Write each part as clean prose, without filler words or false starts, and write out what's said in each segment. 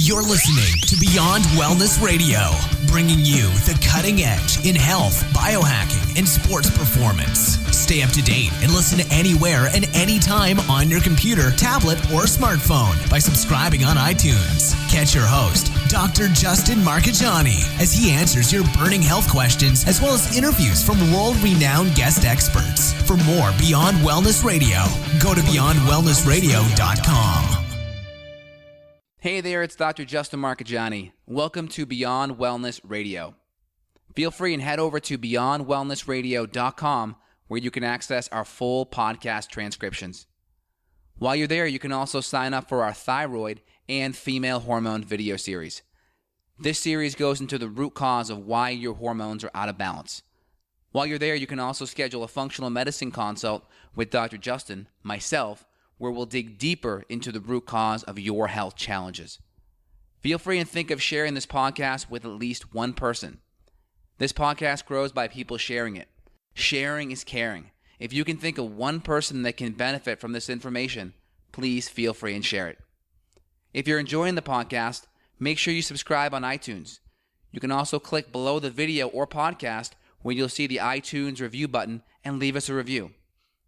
You're listening to Beyond Wellness Radio, bringing you the cutting edge in health, biohacking, and sports performance. Stay up to date and listen anywhere and anytime on your computer, tablet, or smartphone by subscribing on iTunes. Catch your host, Dr. Justin Marcagiani, as he answers your burning health questions as well as interviews from world-renowned guest experts. For more Beyond Wellness Radio, go to beyondwellnessradio.com. Hey there, it's Dr. Justin Marcagiani. Welcome to Beyond Wellness Radio. Feel free and head over to beyondwellnessradio.com where you can access our full podcast transcriptions. While you're there, you can also sign up for our thyroid and female hormone video series. This series goes into the root cause of why your hormones are out of balance. While you're there, you can also schedule a functional medicine consult with Dr. Justin, myself, where we'll dig deeper into the root cause of your health challenges. Feel free and think of sharing this podcast with at least one person. This podcast grows by people sharing it. Sharing is caring. If you can think of one person that can benefit from this information, please feel free and share it. If you're enjoying the podcast, make sure you subscribe on iTunes. You can also click below the video or podcast where you'll see the iTunes review button and leave us a review.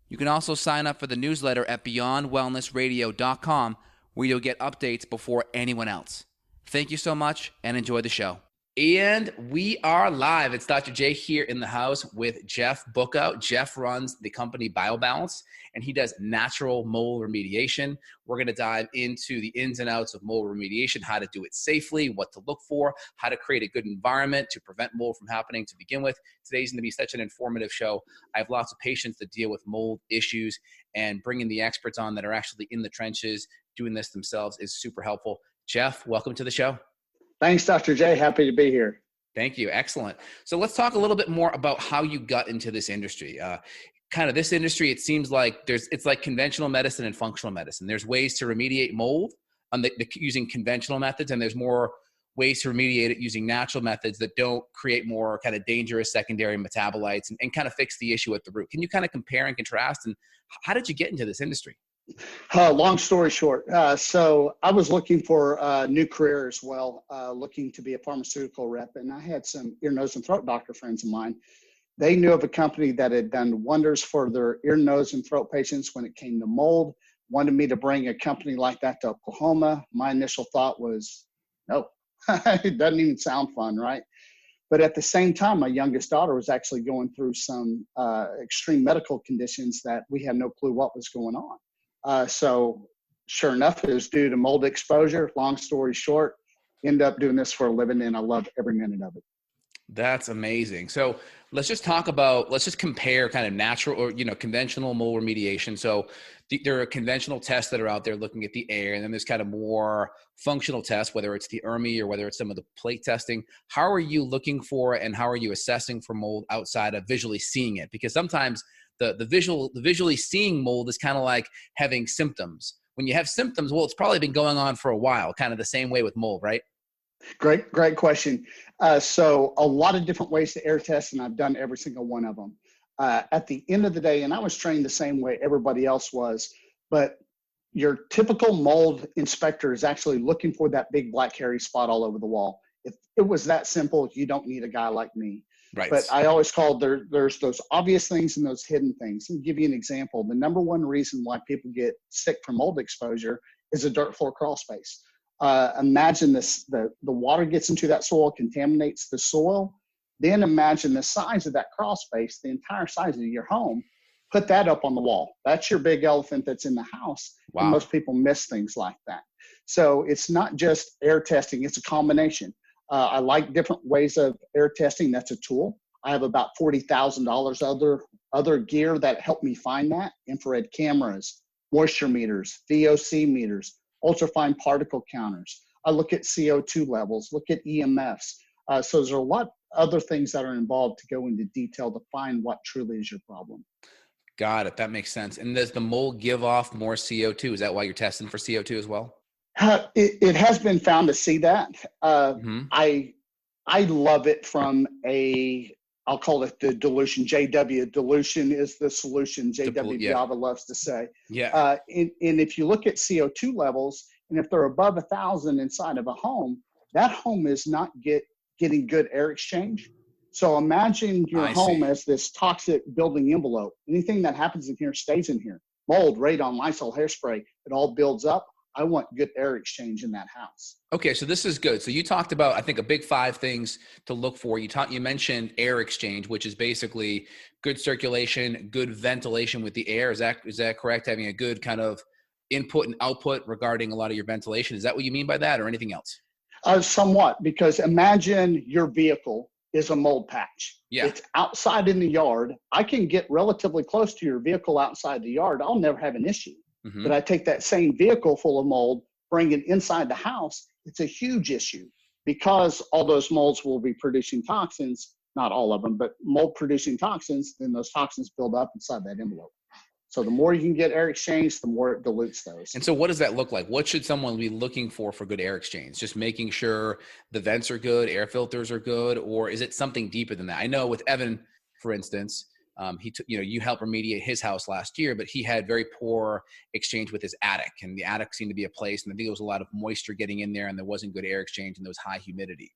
You can also sign up for the newsletter at beyondwellnessradio.com where you'll get updates before anyone else. Thank you so much and enjoy the show. And we are live. It's Dr. J here in the house with Jeff Bookout. Jeff runs the company Bio-Balance, and he does natural mold remediation. We're going to dive into the ins and outs of mold remediation, how to do it safely, what to look for, how to create a good environment to prevent mold from happening to begin with. Today's going to be such an informative show. I have lots of patients that deal with mold issues, and bringing the experts on that are actually in the trenches doing this themselves is super helpful. Jeff, welcome to the show. Thanks, Dr. J. Happy to be here. Thank you. Excellent. So let's talk a little bit more about how you got into this industry. This industry, it seems like it's like conventional medicine and functional medicine. There's ways to remediate mold using conventional methods, and there's more ways to remediate it using natural methods that don't create more kind of dangerous secondary metabolites and kind of fix the issue at the root. Can you kind of compare and contrast? And how did you get into this industry? Long story short, so I was looking for a new career as well, looking to be a pharmaceutical rep, and I had some ear, nose, and throat doctor friends of mine. They knew of a company that had done wonders for their ear, nose, and throat patients when it came to mold, wanted me to bring a company like that to Oklahoma. My initial thought was, no, it doesn't even sound fun, right? But at the same time, my youngest daughter was actually going through some extreme medical conditions that we had no clue what was going on. So sure enough, it was due to mold exposure. Long story short, end up doing this for a living, and I love every minute of it. That's amazing. So let's just compare kind of natural or, conventional mold remediation. So there are conventional tests that are out there looking at the air, and then there's kind of more functional tests, whether it's the ERMI or whether it's some of the plate testing. How are you looking for and how are you assessing for mold outside of visually seeing it? Because sometimes the visually seeing mold is kind of like having symptoms. When you have symptoms, well, it's probably been going on for a while, kind of the same way with mold, right? Great question. So a lot of different ways to air test, and I've done every single one of them. At the end of the day, and I was trained the same way everybody else was, but your typical mold inspector is actually looking for that big black hairy spot all over the wall. If it was that simple, you don't need a guy like me. Right. But I always call there's those obvious things and those hidden things. I'll give you an example. The number one reason why people get sick from mold exposure is a dirt floor crawl space. Imagine this, the water gets into that soil, contaminates the soil. Then imagine the size of that crawl space, the entire size of your home. Put that up on the wall. That's your big elephant that's in the house. Wow. And most people miss things like that. So it's not just air testing, it's a combination. I like different ways of air testing. That's a tool. I have about $40,000 other gear that help me find that. Infrared cameras, moisture meters, VOC meters, ultrafine particle counters. I look at CO2 levels, look at EMFs. So there's a lot of other things that are involved to go into detail to find what truly is your problem. Got it. That makes sense. And does the mold give off more CO2? Is that why you're testing for CO2 as well? It has been found to see that. I love it from I'll call it the dilution. JW, dilution is the solution. JW Biava loves to say. Yeah. And if you look at CO2 levels, And if they're above 1,000 inside of a home, that home is not getting good air exchange. So imagine your home as this toxic building envelope. Anything that happens in here stays in here. Mold, radon, Lysol, hairspray, it all builds up. I want good air exchange in that house. Okay, so this is good. So you talked about, I think, a big 5 things to look for. You mentioned air exchange, which is basically good circulation, good ventilation with the air. Is that correct? Having a good kind of input and output regarding a lot of your ventilation. Is that what you mean by that, or anything else? Somewhat, because imagine your vehicle is a mold patch. Yeah. It's outside in the yard. I can get relatively close to your vehicle outside the yard. I'll never have an issue. Mm-hmm. But I take that same vehicle full of mold, bring it inside the house. It's a huge issue because all those molds will be producing toxins, not all of them, but mold producing toxins, then those toxins build up inside that envelope. So the more you can get air exchange, the more it dilutes those. And so what does that look like? What should someone be looking for good air exchange? Just making sure the vents are good, air filters are good, or is it something deeper than that? I know with Evan, for instance, you helped remediate his house last year, but he had very poor exchange with his attic, and the attic seemed to be a place, and I think there was a lot of moisture getting in there, and there wasn't good air exchange, and there was high humidity.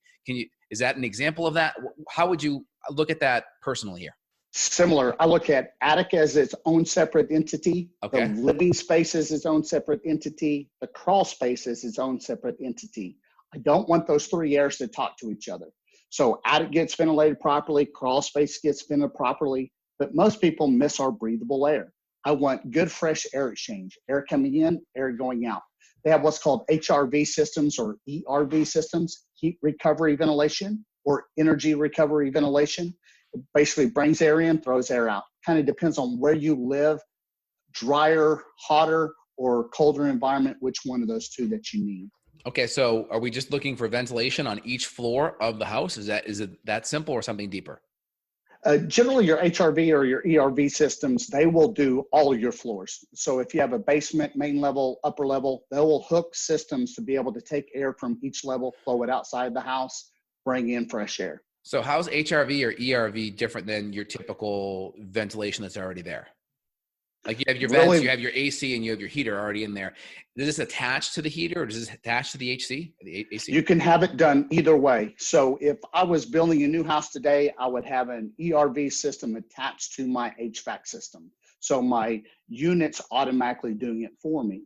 Is that an example of that? How would you look at that personally here? Similar. I look at attic as its own separate entity. Okay. The living space is its own separate entity. The crawl space is its own separate entity. I don't want those 3 areas to talk to each other. So attic gets ventilated properly, crawl space gets ventilated properly, but most people miss our breathable air. I want good fresh air exchange, air coming in, air going out. They have what's called HRV systems or ERV systems, heat recovery ventilation or energy recovery ventilation. It basically brings air in, throws air out. Kind of depends on where you live, drier, hotter, or colder environment, which one of those two that you need. Okay, so are we just looking for ventilation on each floor of the house? Is it that simple or something deeper? Generally, your HRV or your ERV systems, they will do all of your floors. So if you have a basement, main level, upper level, they will hook systems to be able to take air from each level, flow it outside the house, bring in fresh air. So how's HRV or ERV different than your typical ventilation that's already there? Like you have your vents, you have your AC, and you have your heater already in there. Does this attach to the heater, or does this attach to the AC? You can have it done either way. So if I was building a new house today, I would have an ERV system attached to my HVAC system. So my unit's automatically doing it for me.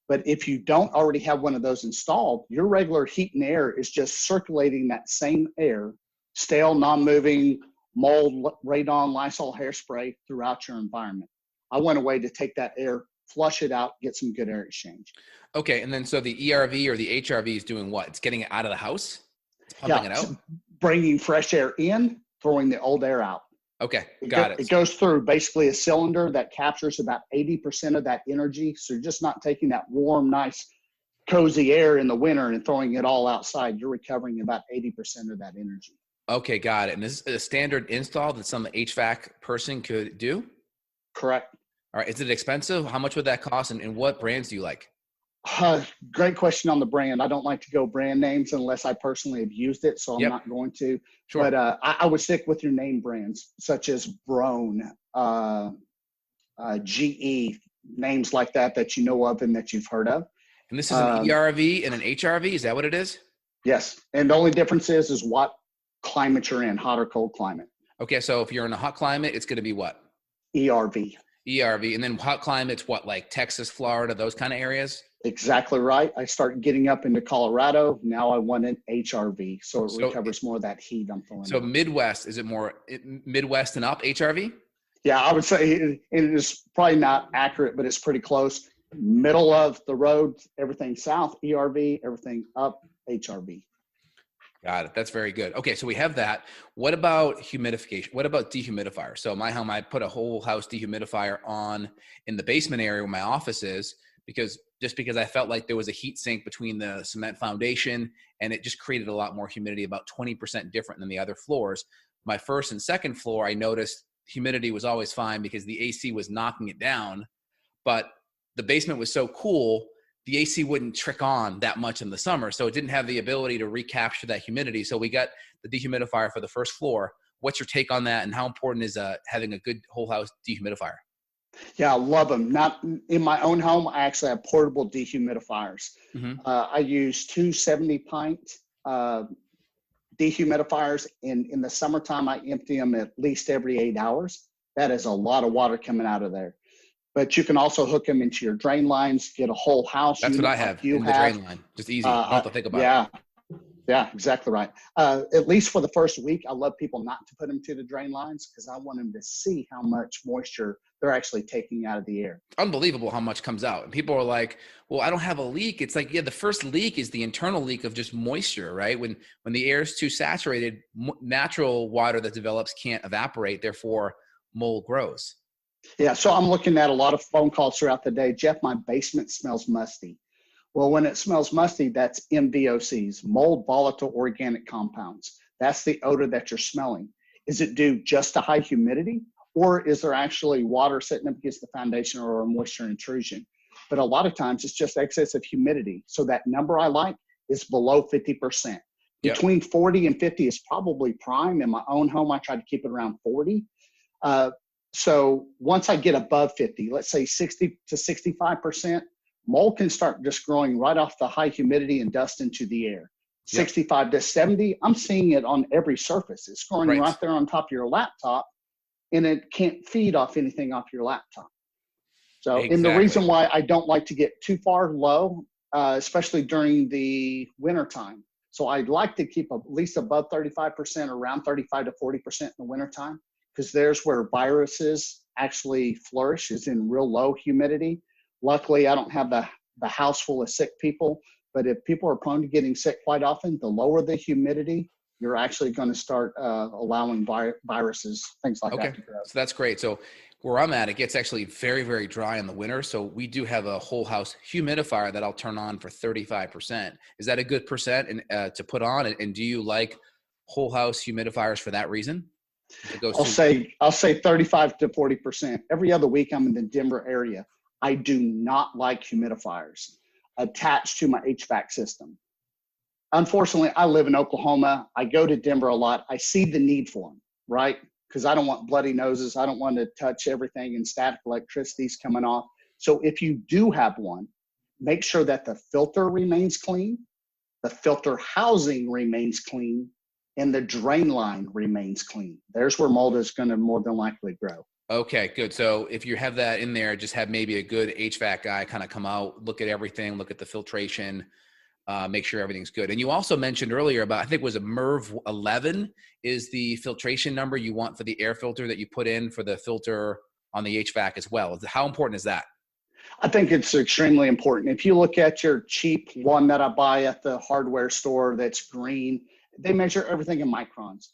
But if you don't already have one of those installed, your regular heat and air is just circulating that same air, stale, non-moving, mold, radon, Lysol hairspray throughout your environment. I want a way to take that air, flush it out, get some good air exchange. Okay, and then so the ERV or the HRV is doing what? It's getting it out of the house? It's pumping it out? Bringing fresh air in, throwing the old air out. Okay, got it. It goes through basically a cylinder that captures about 80% of that energy. So you're just not taking that warm, nice, cozy air in the winter and throwing it all outside. You're recovering about 80% of that energy. Okay, got it. And this is a standard install that some HVAC person could do? Correct. All right. Is it expensive? How much would that cost? And what brands do you like? Great question on the brand. I don't like to go brand names unless I personally have used it, so I'm not going to. Sure. But I would stick with your name brands, such as Broan, GE, names like that you know of and that you've heard of. And this is an ERV and an HRV? Is that what it is? Yes. And the only difference is what climate you're in, hot or cold climate. Okay. So if you're in a hot climate, it's going to be what? ERV. ERV. And then hot climates, what, like Texas, Florida, those kind of areas? Exactly right. I start getting up into Colorado. Now I want an HRV. So it recovers more of that heat I'm feeling. So Midwest, is it more Midwest and up HRV? Yeah, I would say it is probably not accurate, but it's pretty close. Middle of the road, everything south, ERV, everything up, HRV. Got it. That's very good. Okay, so we have that. What about humidification? What about dehumidifier? So my home, I put a whole house dehumidifier on in the basement area where my office is because I felt like there was a heat sink between the cement foundation and it just created a lot more humidity, about 20% different than the other floors. My first and second floor, I noticed humidity was always fine because the AC was knocking it down, but the basement was so cool, the AC wouldn't trick on that much in the summer. So it didn't have the ability to recapture that humidity. So we got the dehumidifier for the first floor. What's your take on that? And how important is having a good whole house dehumidifier? Yeah, I love them. Not in my own home. I actually have portable dehumidifiers. Mm-hmm. I use two 70-pint dehumidifiers. In the summertime, I empty them at least every 8 hours. That is a lot of water coming out of there. But you can also hook them into your drain lines, get a whole house That's what unit I like have you in the have. drain line. Just easy. Don't have to think about it. Yeah, yeah, exactly right. At least for the first week, I love people not to put them to the drain lines because I want them to see how much moisture they're actually taking out of the air. Unbelievable how much comes out. And people are like, well, I don't have a leak. It's like, yeah, the first leak is the internal leak of just moisture, right? When the air is too saturated, natural water that develops can't evaporate. Therefore, mold grows. Yeah, so I'm looking at a lot of phone calls throughout the day. Jeff, my basement smells musty. Well, when it smells musty, that's MVOCs, mold volatile organic compounds. That's the odor that you're smelling. Is it due just to high humidity, or is there actually water sitting up against the foundation or a moisture intrusion? But a lot of times it's just excessive humidity. So that number I like is below 50%. Yep. Between 40 and 50 is probably prime. In my own home, I try to keep it around 40. So once I get above 50, let's say 60 to 65%, mold can start just growing right off the high humidity and dust into the air. Yep. 65 to 70, I'm seeing it on every surface. It's growing right there on top of your laptop, and it can't feed off anything off your laptop. So, exactly. And the reason why I don't like to get too far low, especially during the wintertime. So I'd like to keep at least above 35%, around 35 to 40% in the wintertime, because there's where viruses actually flourish, is in real low humidity. Luckily, I don't have the house full of sick people, but if people are prone to getting sick quite often, the lower the humidity, you're actually going to start allowing viruses, things like that to grow. So that's great. So where I'm at, it gets actually very, very dry in the winter. So we do have a whole house humidifier that I'll turn on for 35%. Is that a good percent to put on? And do you like whole house humidifiers for that reason? I'll say 35 to 40%. Every other week I'm in the Denver area. I do not like humidifiers attached to my HVAC system. Unfortunately, I live in Oklahoma. I go to Denver a lot. I see the need for them, right? Because I don't want bloody noses. I don't want to touch everything and static electricity's coming off. So if you do have one, make sure that the filter remains clean, the filter housing remains clean, and the drain line remains clean. There's where mold is going to more than likely grow. Okay, good. So if you have that in there, just have maybe a good HVAC guy kind of come out, look at everything, look at the filtration, make sure everything's good. And you also mentioned earlier about, I think it was a MERV 11 is the filtration number you want for the air filter that you put in for the filter on the HVAC as well. How important is that? I think it's extremely important. If you look at your cheap one that I buy at the hardware store that's green, they measure everything in microns.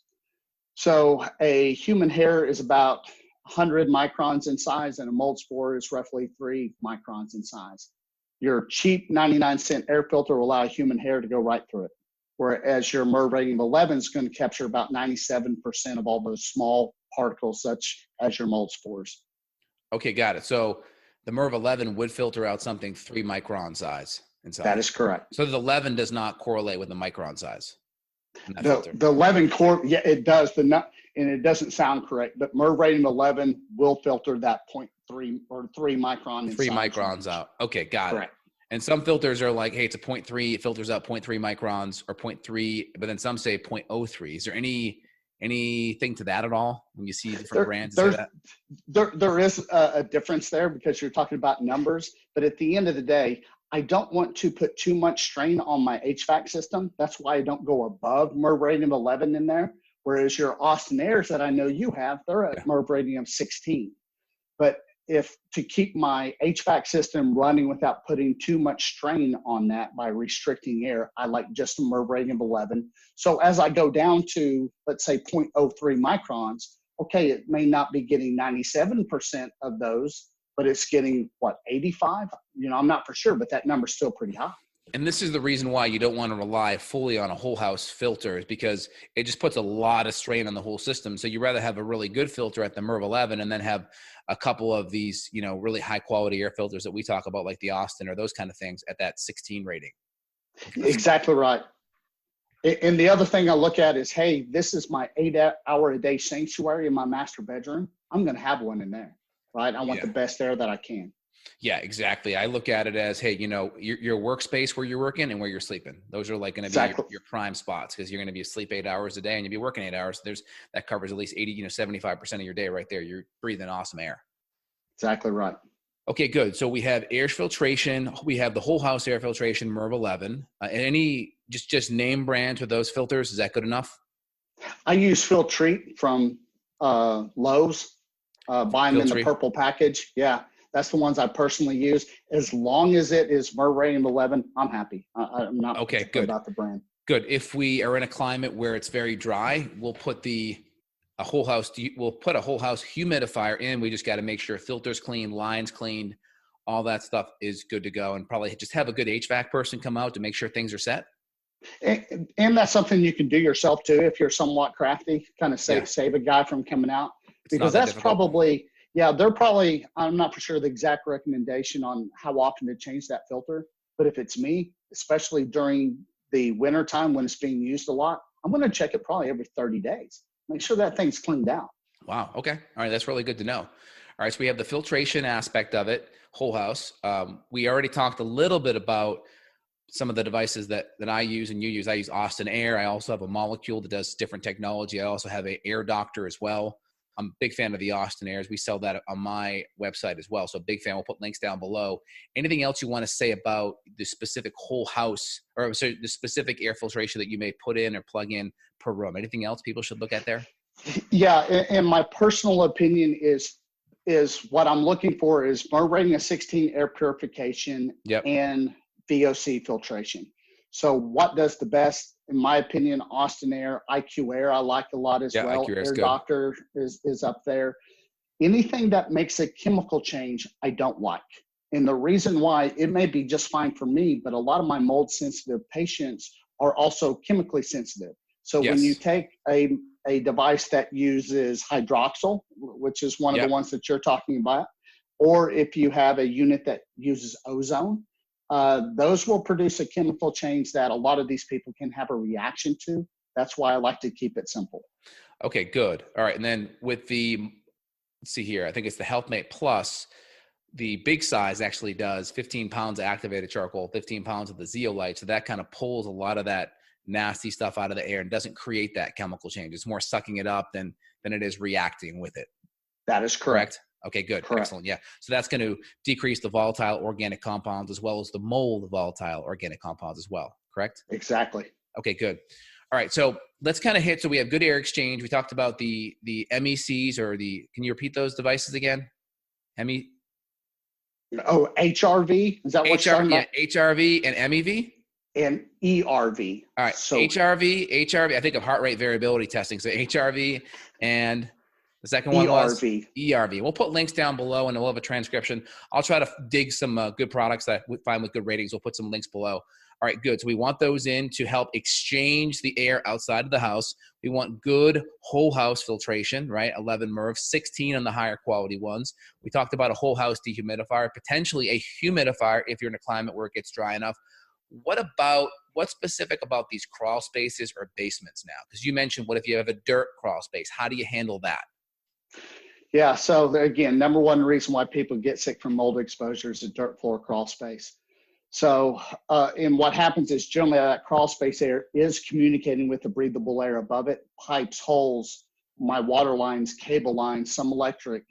So a human hair is about 100 microns in size, and a mold spore is roughly 3 microns in size. Your cheap 99-cent air filter will allow human hair to go right through it, whereas your MERV rating of 11 is going to capture about 97% of all those small particles, such as your mold spores. Okay, got it. So the MERV 11 would filter out something 3 micron size inside. That is correct. So the 11 does not correlate with the micron size. The 11 core, yeah, it does. And it doesn't sound correct, but MERV rating 11 will filter that 0.3 or 3 micron. 3 microns out. Okay, got correct. It. And some filters are like, hey, it's a 0.3, it filters out 0.3 microns or 0.3, but then some say 0.03. Is there anything to that at all when you see different brands? There is a difference there because you're talking about numbers, but at the end of the day, I don't want to put too much strain on my HVAC system. That's why I don't go above MERV rating of 11 in there. Whereas your Austin Airs that I know you have, they're at MERV rating of 16. But if to keep my HVAC system running without putting too much strain on that by restricting air, I like just a MERV rating of 11. So as I go down to, let's say 0.03 microns, okay, it may not be getting 97% of those, but it's getting what, 85? I'm not for sure, but that number's still pretty high. And this is the reason why you don't want to rely fully on a whole house filter, is because it just puts a lot of strain on the whole system. So you'd rather have a really good filter at the MERV 11 and then have a couple of these, really high quality air filters that we talk about, like the Austin or those kind of things at that 16 rating. Exactly right. And the other thing I look at is, hey, this is my 8-hour a day sanctuary in my master bedroom. I'm going to have one in there. right? I want Yeah. the best air that I can. Yeah, exactly. I look at it as, hey, your workspace where you're working and where you're sleeping. Those are like going to be Exactly. your prime spots, because you're going to be asleep 8 hours a day and you'll be working 8 hours. That covers at least 80, 75% of your day right there. You're breathing awesome air. Exactly right. Okay, good. So we have air filtration. We have the whole house air filtration, MERV 11. Any just name brands with those filters? Is that good enough? I use Filtrete from Lowe's. Buy them in the Filtrete. purple package. Yeah, that's the ones I personally use. As long as it is MERV rating 11, I'm happy. I'm not particular about the brand. Good. If we are in a climate where it's very dry, we'll put a whole house humidifier in. We just got to make sure filters clean, lines cleaned, all that stuff is good to go, and probably just have a good HVAC person come out to make sure things are set. And that's something you can do yourself too if you're somewhat crafty. Kind of save a guy from coming out, because that's probably I'm not for sure the exact recommendation on how often to change that filter. But if it's me, especially during the winter time when it's being used a lot, I'm going to check it probably every 30 days. Make sure that thing's cleaned out. Wow. Okay. All right. That's really good to know. All right. So we have the filtration aspect of it, whole house. We already talked a little bit about some of the devices that I use and you use. I use Austin Air. I also have a molecule that does different technology. I also have an air doctor as well. I'm a big fan of the Austin Airs. We sell that on my website as well. So big fan. We'll put links down below. Anything else you want to say about the specific whole house, or the specific air filtration that you may put in or plug in per room? Anything else people should look at there? Yeah. And my personal opinion is what I'm looking for is MERV rating of 16 air purification and VOC filtration. So what does the best, in my opinion, Austin Air, IQ Air, I like a lot as well. Air Doctor is up there. Anything that makes a chemical change, I don't like. And the reason why, it may be just fine for me, but a lot of my mold sensitive patients are also chemically sensitive. So when you take a device that uses hydroxyl, which is one of the ones that you're talking about, or if you have a unit that uses ozone, those will produce a chemical change that a lot of these people can have a reaction to. That's why I like to keep it simple. Okay, good. All right. And then with let's see here, I think it's the HealthMate Plus. The big size actually does 15 pounds of activated charcoal, 15 pounds of the zeolite. So that kind of pulls a lot of that nasty stuff out of the air and doesn't create that chemical change. It's more sucking it up than it is reacting with it. That is correct. Okay, good. Correct. Excellent. Yeah. So that's going to decrease the volatile organic compounds as well as the mold volatile organic compounds as well. Correct? Exactly. Okay, good. All right. So let's kind of hit. So we have good air exchange. We talked about the MECs can you repeat those devices again? HRV. Is that what you're talking about? Yeah, HRV and MEV? And ERV. All right. So HRV, I think of heart rate variability testing. So HRV and the second one was ERV. We'll put links down below and we'll have a transcription. I'll try to dig some good products that we find with good ratings. We'll put some links below. All right, good. So we want those in to help exchange the air outside of the house. We want good whole house filtration, right? 11 MERV, 16 on the higher quality ones. We talked about a whole house dehumidifier, potentially a humidifier if you're in a climate where it gets dry enough. What's specific about these crawl spaces or basements now? Because you mentioned, what if you have a dirt crawl space? How do you handle that? Yeah, so again, number one reason why people get sick from mold exposure is a dirt floor crawl space. So, and what happens is generally that crawl space air is communicating with the breathable air above it, pipes, holes, my water lines, cable lines, some electric.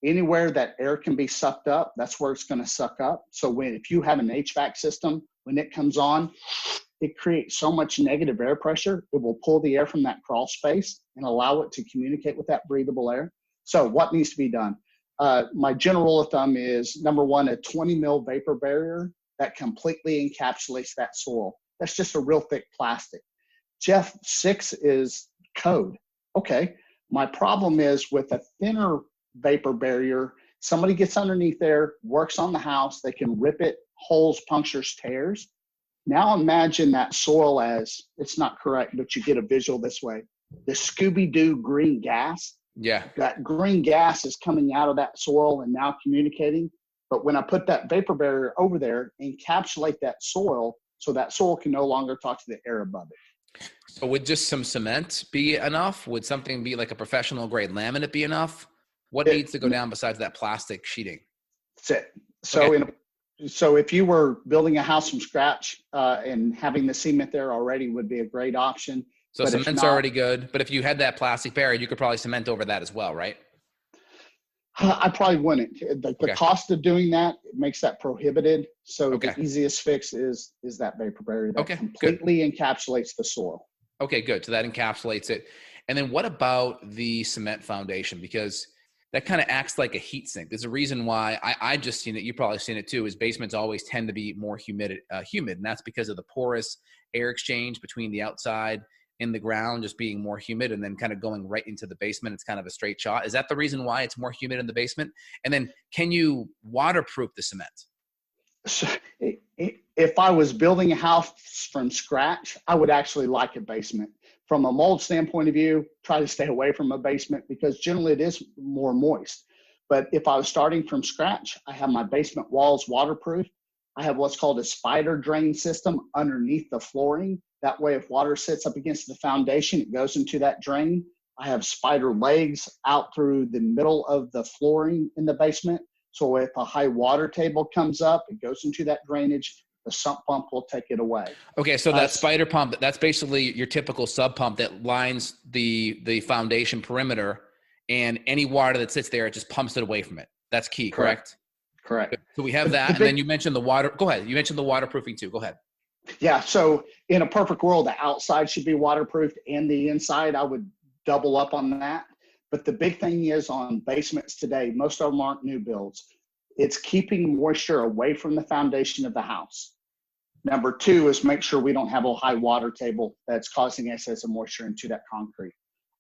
Anywhere that air can be sucked up, that's where it's going to suck up. So if you have an HVAC system, when it comes on, it creates so much negative air pressure, it will pull the air from that crawl space and allow it to communicate with that breathable air. So what needs to be done? My general rule of thumb is, number one, a 20 mil vapor barrier that completely encapsulates that soil. That's just a real thick plastic. Jeff, 6 is code. Okay, my problem is with a thinner vapor barrier, somebody gets underneath there, works on the house, they can rip it, holes, punctures, tears. Now imagine that soil as, it's not correct, but you get a visual this way. The Scooby-Doo green gas. Yeah. That green gas is coming out of that soil and now communicating. But when I put that vapor barrier over there, encapsulate that soil so that soil can no longer talk to the air above it. So would just some cement be enough? Would something be like a professional grade laminate be enough? What needs to go down besides that plastic sheeting? That's it. So Okay. so if you were building a house from scratch and having the cement there already would be a great option. So But if cement's not, already good, but if you had that plastic barrier, you could probably cement over that as well, right? I probably wouldn't. The Okay. cost of doing that makes that prohibited. So Okay. the easiest fix is that vapor barrier that Okay, good. completely encapsulates the soil. Okay, good. So that encapsulates it. And then what about the cement foundation? Because that kind of acts like a heat sink. There's a reason why I just seen it. You've probably seen it too, is basements always tend to be more humid. And that's because of the porous air exchange between the outside and the ground just being more humid and then kind of going right into the basement. It's kind of a straight shot. Is that the reason why it's more humid in the basement? And then can you waterproof the cement? So if I was building a house from scratch, I would actually like a basement. From a mold standpoint of view, try to stay away from a basement because generally it is more moist. But if I was starting from scratch, I have my basement walls waterproof. I have what's called a spider drain system underneath the flooring. That way, if water sits up against the foundation, it goes into that drain. I have spider legs out through the middle of the flooring in the basement. So if a high water table comes up, it goes into that drainage. The sump pump will take it away. Okay, so that spider pump, that's basically your typical sub pump that lines the foundation perimeter, and any water that sits there, it just pumps it away from it. That's key, correct? Correct. So we have that, and then you mentioned the water. Go ahead. You mentioned the waterproofing too. Go ahead. Yeah, so in a perfect world, the outside should be waterproofed and the inside, I would double up on that. But the big thing is on basements today, most of them aren't new builds. It's keeping moisture away from the foundation of the house. Number two is make sure we don't have a high water table that's causing excess of moisture into that concrete.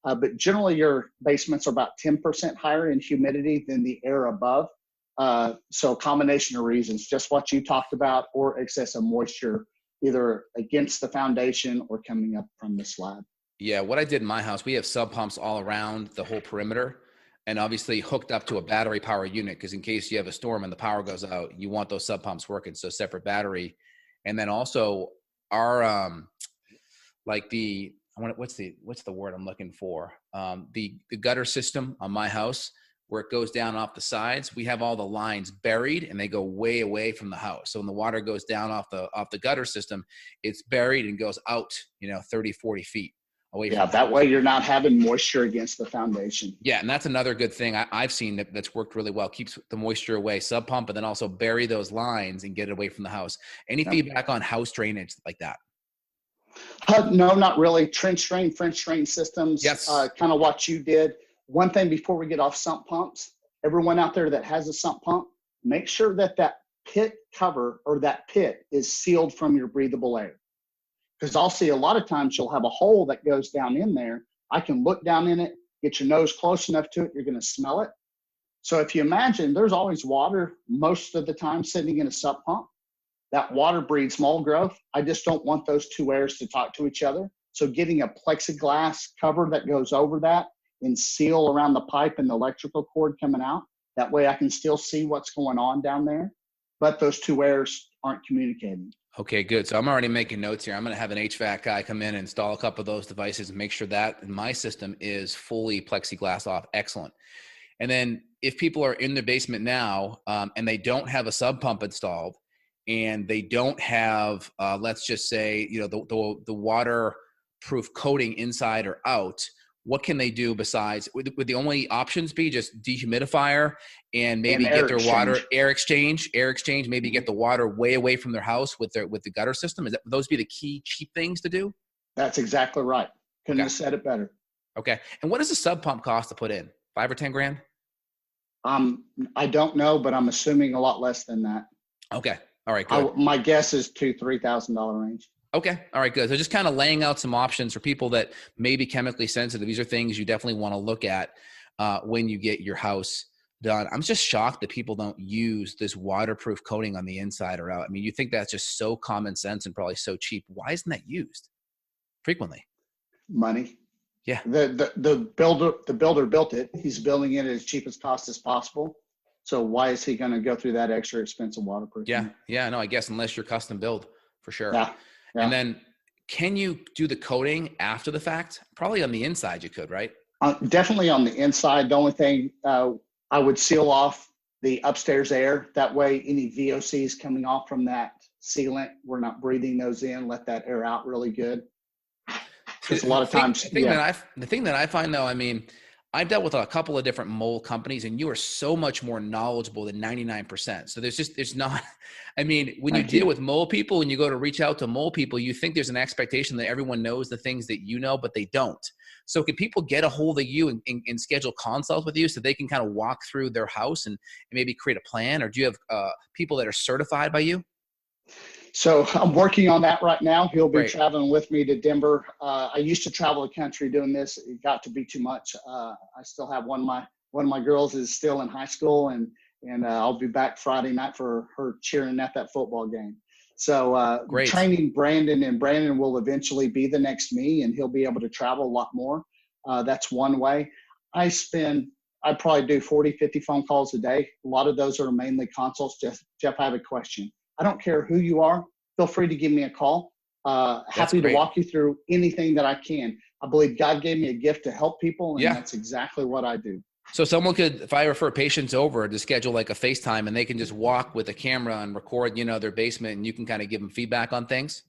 But generally your basements are about 10% higher in humidity than the air above. So a combination of reasons, just what you talked about, or excessive moisture, either against the foundation or coming up from the slab. Yeah, what I did in my house, we have sub pumps all around the whole perimeter, and obviously hooked up to a battery power unit, because in case you have a storm and the power goes out, you want those sub pumps working. So separate battery. And then also our like the what's the word I'm looking for? The gutter system on my house, where it goes down off the sides, we have all the lines buried and they go way away from the house. So when the water goes down off the gutter system, it's buried and goes out, 30, 40 feet away from that way you're not having moisture against the foundation. Yeah, and that's another good thing I've seen that's worked really well. Keeps the moisture away, sub pump, and then also bury those lines and get it away from the house. Any feedback on house drainage like that? No, not really. Trench drain, French drain systems, Yes. Kind of what you did. One thing before we get off sump pumps, everyone out there that has a sump pump, make sure that pit cover or that pit is sealed from your breathable air. Because I'll see a lot of times you'll have a hole that goes down in there. I can look down in it, get your nose close enough to it, you're going to smell it. So if you imagine, there's always water most of the time sitting in a sump pump. That water breeds mold growth. I just don't want those two airs to talk to each other. So getting a plexiglass cover that goes over that and seal around the pipe and the electrical cord coming out. That way I can still see what's going on down there, but those two airs aren't communicating. Okay, good. So I'm already making notes here. I'm going to have an HVAC guy come in and install a couple of those devices and make sure that in my system is fully plexiglass off. Excellent. And then if people are in the basement now and they don't have a sub pump installed and they don't have, let's just say, the waterproof coating inside or out, what can they do besides, would the only options be just dehumidifier and maybe get their water air exchange, maybe get the water way away from their house with the gutter system? Would those be the key cheap things to do? That's exactly right. Couldn't have said it better. Okay. And what does a sub pump cost to put in? $5 or $10 grand? I don't know, but I'm assuming a lot less than that. Okay. All right, good. My guess is $2,000-$3,000 range. Okay. All right, good. So just kind of laying out some options for people that may be chemically sensitive. These are things you definitely want to look at when you get your house done. I'm just shocked that people don't use this waterproof coating on the inside or out. I mean, you think that's just so common sense and probably so cheap. Why isn't that used frequently? Money. Yeah. The builder built it. He's building it at as cheap as cost as possible. So why is he going to go through that extra expensive waterproof? Yeah. No, I guess unless you're custom build for sure. Yeah. And then can you do the coating after the fact? Probably on the inside you could, right? Definitely on the inside. The only thing I would seal off the upstairs air. That way, any VOCs coming off from that sealant, we're not breathing those in. Let that air out really good. Because a lot of times, the thing that I find though, I mean, I've dealt with a couple of different mold companies, and you are so much more knowledgeable than 99%. So there's not, I mean, when you deal with mold people, when you go to reach out to mold people, you think there's an expectation that everyone knows the things that you know, but they don't. So can people get a hold of you and schedule consults with you so they can kind of walk through their house and maybe create a plan? Or do you have people that are certified by you? So I'm working on that right now. He'll be Great. traveling with me to Denver. I used to travel the country doing this. It got to be too much. I still have one of my girls is still in high school, and I'll be back Friday night for her cheering at that football game. So training Brandon, and Brandon will eventually be the next me, and he'll be able to travel a lot more. That's one way. I probably do 40, 50 phone calls a day. A lot of those are mainly consults. Jeff, I have a question. I don't care who you are. Feel free to give me a call. Happy to walk you through anything that I can. I believe God gave me a gift to help people, and that's exactly what I do. So someone could, if I refer patients over, to schedule like a FaceTime, and they can just walk with a camera and record, their basement, and you can kind of give them feedback on things?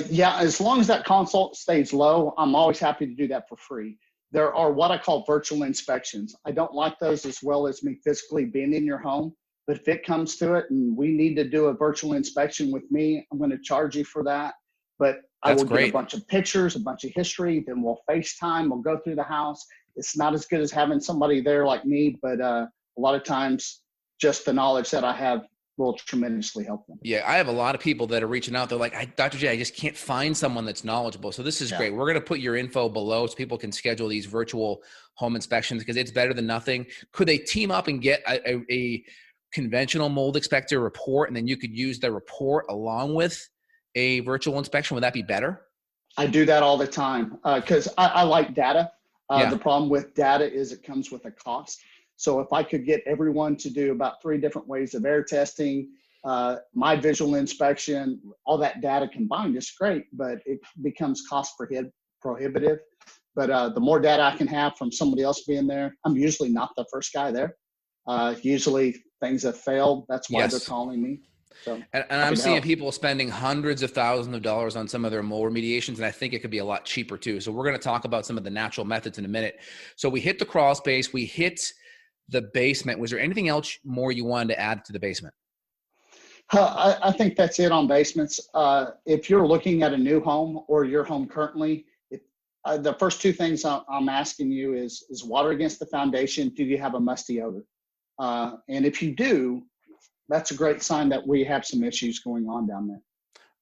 Yeah, as long as that consult stays low, I'm always happy to do that for free. There are what I call virtual inspections. I don't like those as well as me physically being in your home. But if it comes to it and we need to do a virtual inspection with me, I'm going to charge you for that. But I will get a bunch of pictures, a bunch of history. Then we'll FaceTime. We'll go through the house. It's not as good as having somebody there like me, but a lot of times just the knowledge that I have will tremendously help them. Yeah, I have a lot of people that are reaching out. They're like, Dr. J, I just can't find someone that's knowledgeable. So this is great. We're going to put your info below so people can schedule these virtual home inspections because it's better than nothing. Could they team up and get a conventional mold inspector report, and then you could use the report along with a virtual inspection? Would that be better? I do that all the time because I like data. The problem with data is it comes with a cost. So if I could get everyone to do about 3 different ways of air testing, my visual inspection, all that data combined is great, but it becomes cost prohibitive. But the more data I can have from somebody else being there, I'm usually not the first guy there. Usually things have failed. That's why they're calling me. So, and I'm seeing people spending hundreds of thousands of dollars on some of their mold remediations, and I think it could be a lot cheaper too. So we're going to talk about some of the natural methods in a minute. So we hit the crawl space, we hit the basement. Was there anything else more you wanted to add to the basement? I think that's it on basements. If you're looking at a new home or your home currently, the first 2 things I'm asking you is water against the foundation? Do you have a musty odor? And if you do, that's a great sign that we have some issues going on down there.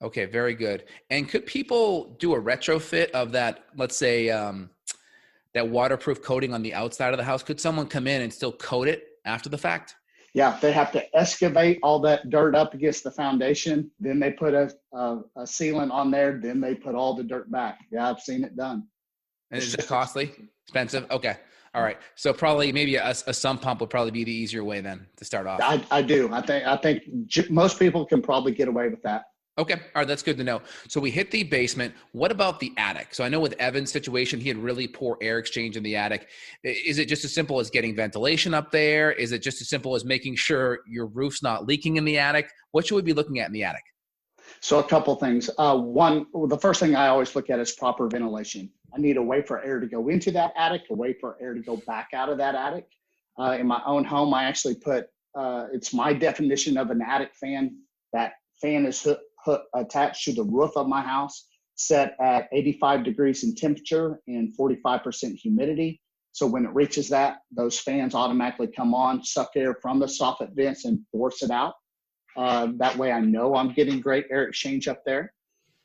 Okay, very good. And could people do a retrofit of that, let's say, that waterproof coating on the outside of the house? Could someone come in and still coat it after the fact? Yeah, they have to excavate all that dirt up against the foundation. Then they put a sealant on there. Then they put all the dirt back. Yeah, I've seen it done. And is it costly? Expensive? Okay. All right. So probably maybe a sump pump would probably be the easier way then to start off. I do. I think most people can probably get away with that. Okay. All right. That's good to know. So we hit the basement. What about the attic? So I know with Evan's situation, he had really poor air exchange in the attic. Is it just as simple as getting ventilation up there? Is it just as simple as making sure your roof's not leaking in the attic? What should we be looking at in the attic? So a couple things. One, the first thing I always look at is proper ventilation. I need a way for air to go into that attic, a way for air to go back out of that attic. In my own home, I actually put, it's my definition of an attic fan. That fan is attached to the roof of my house, set at 85 degrees in temperature and 45% humidity. So when it reaches that, those fans automatically come on, suck air from the soffit vents and force it out. That way I know I'm getting great air exchange up there.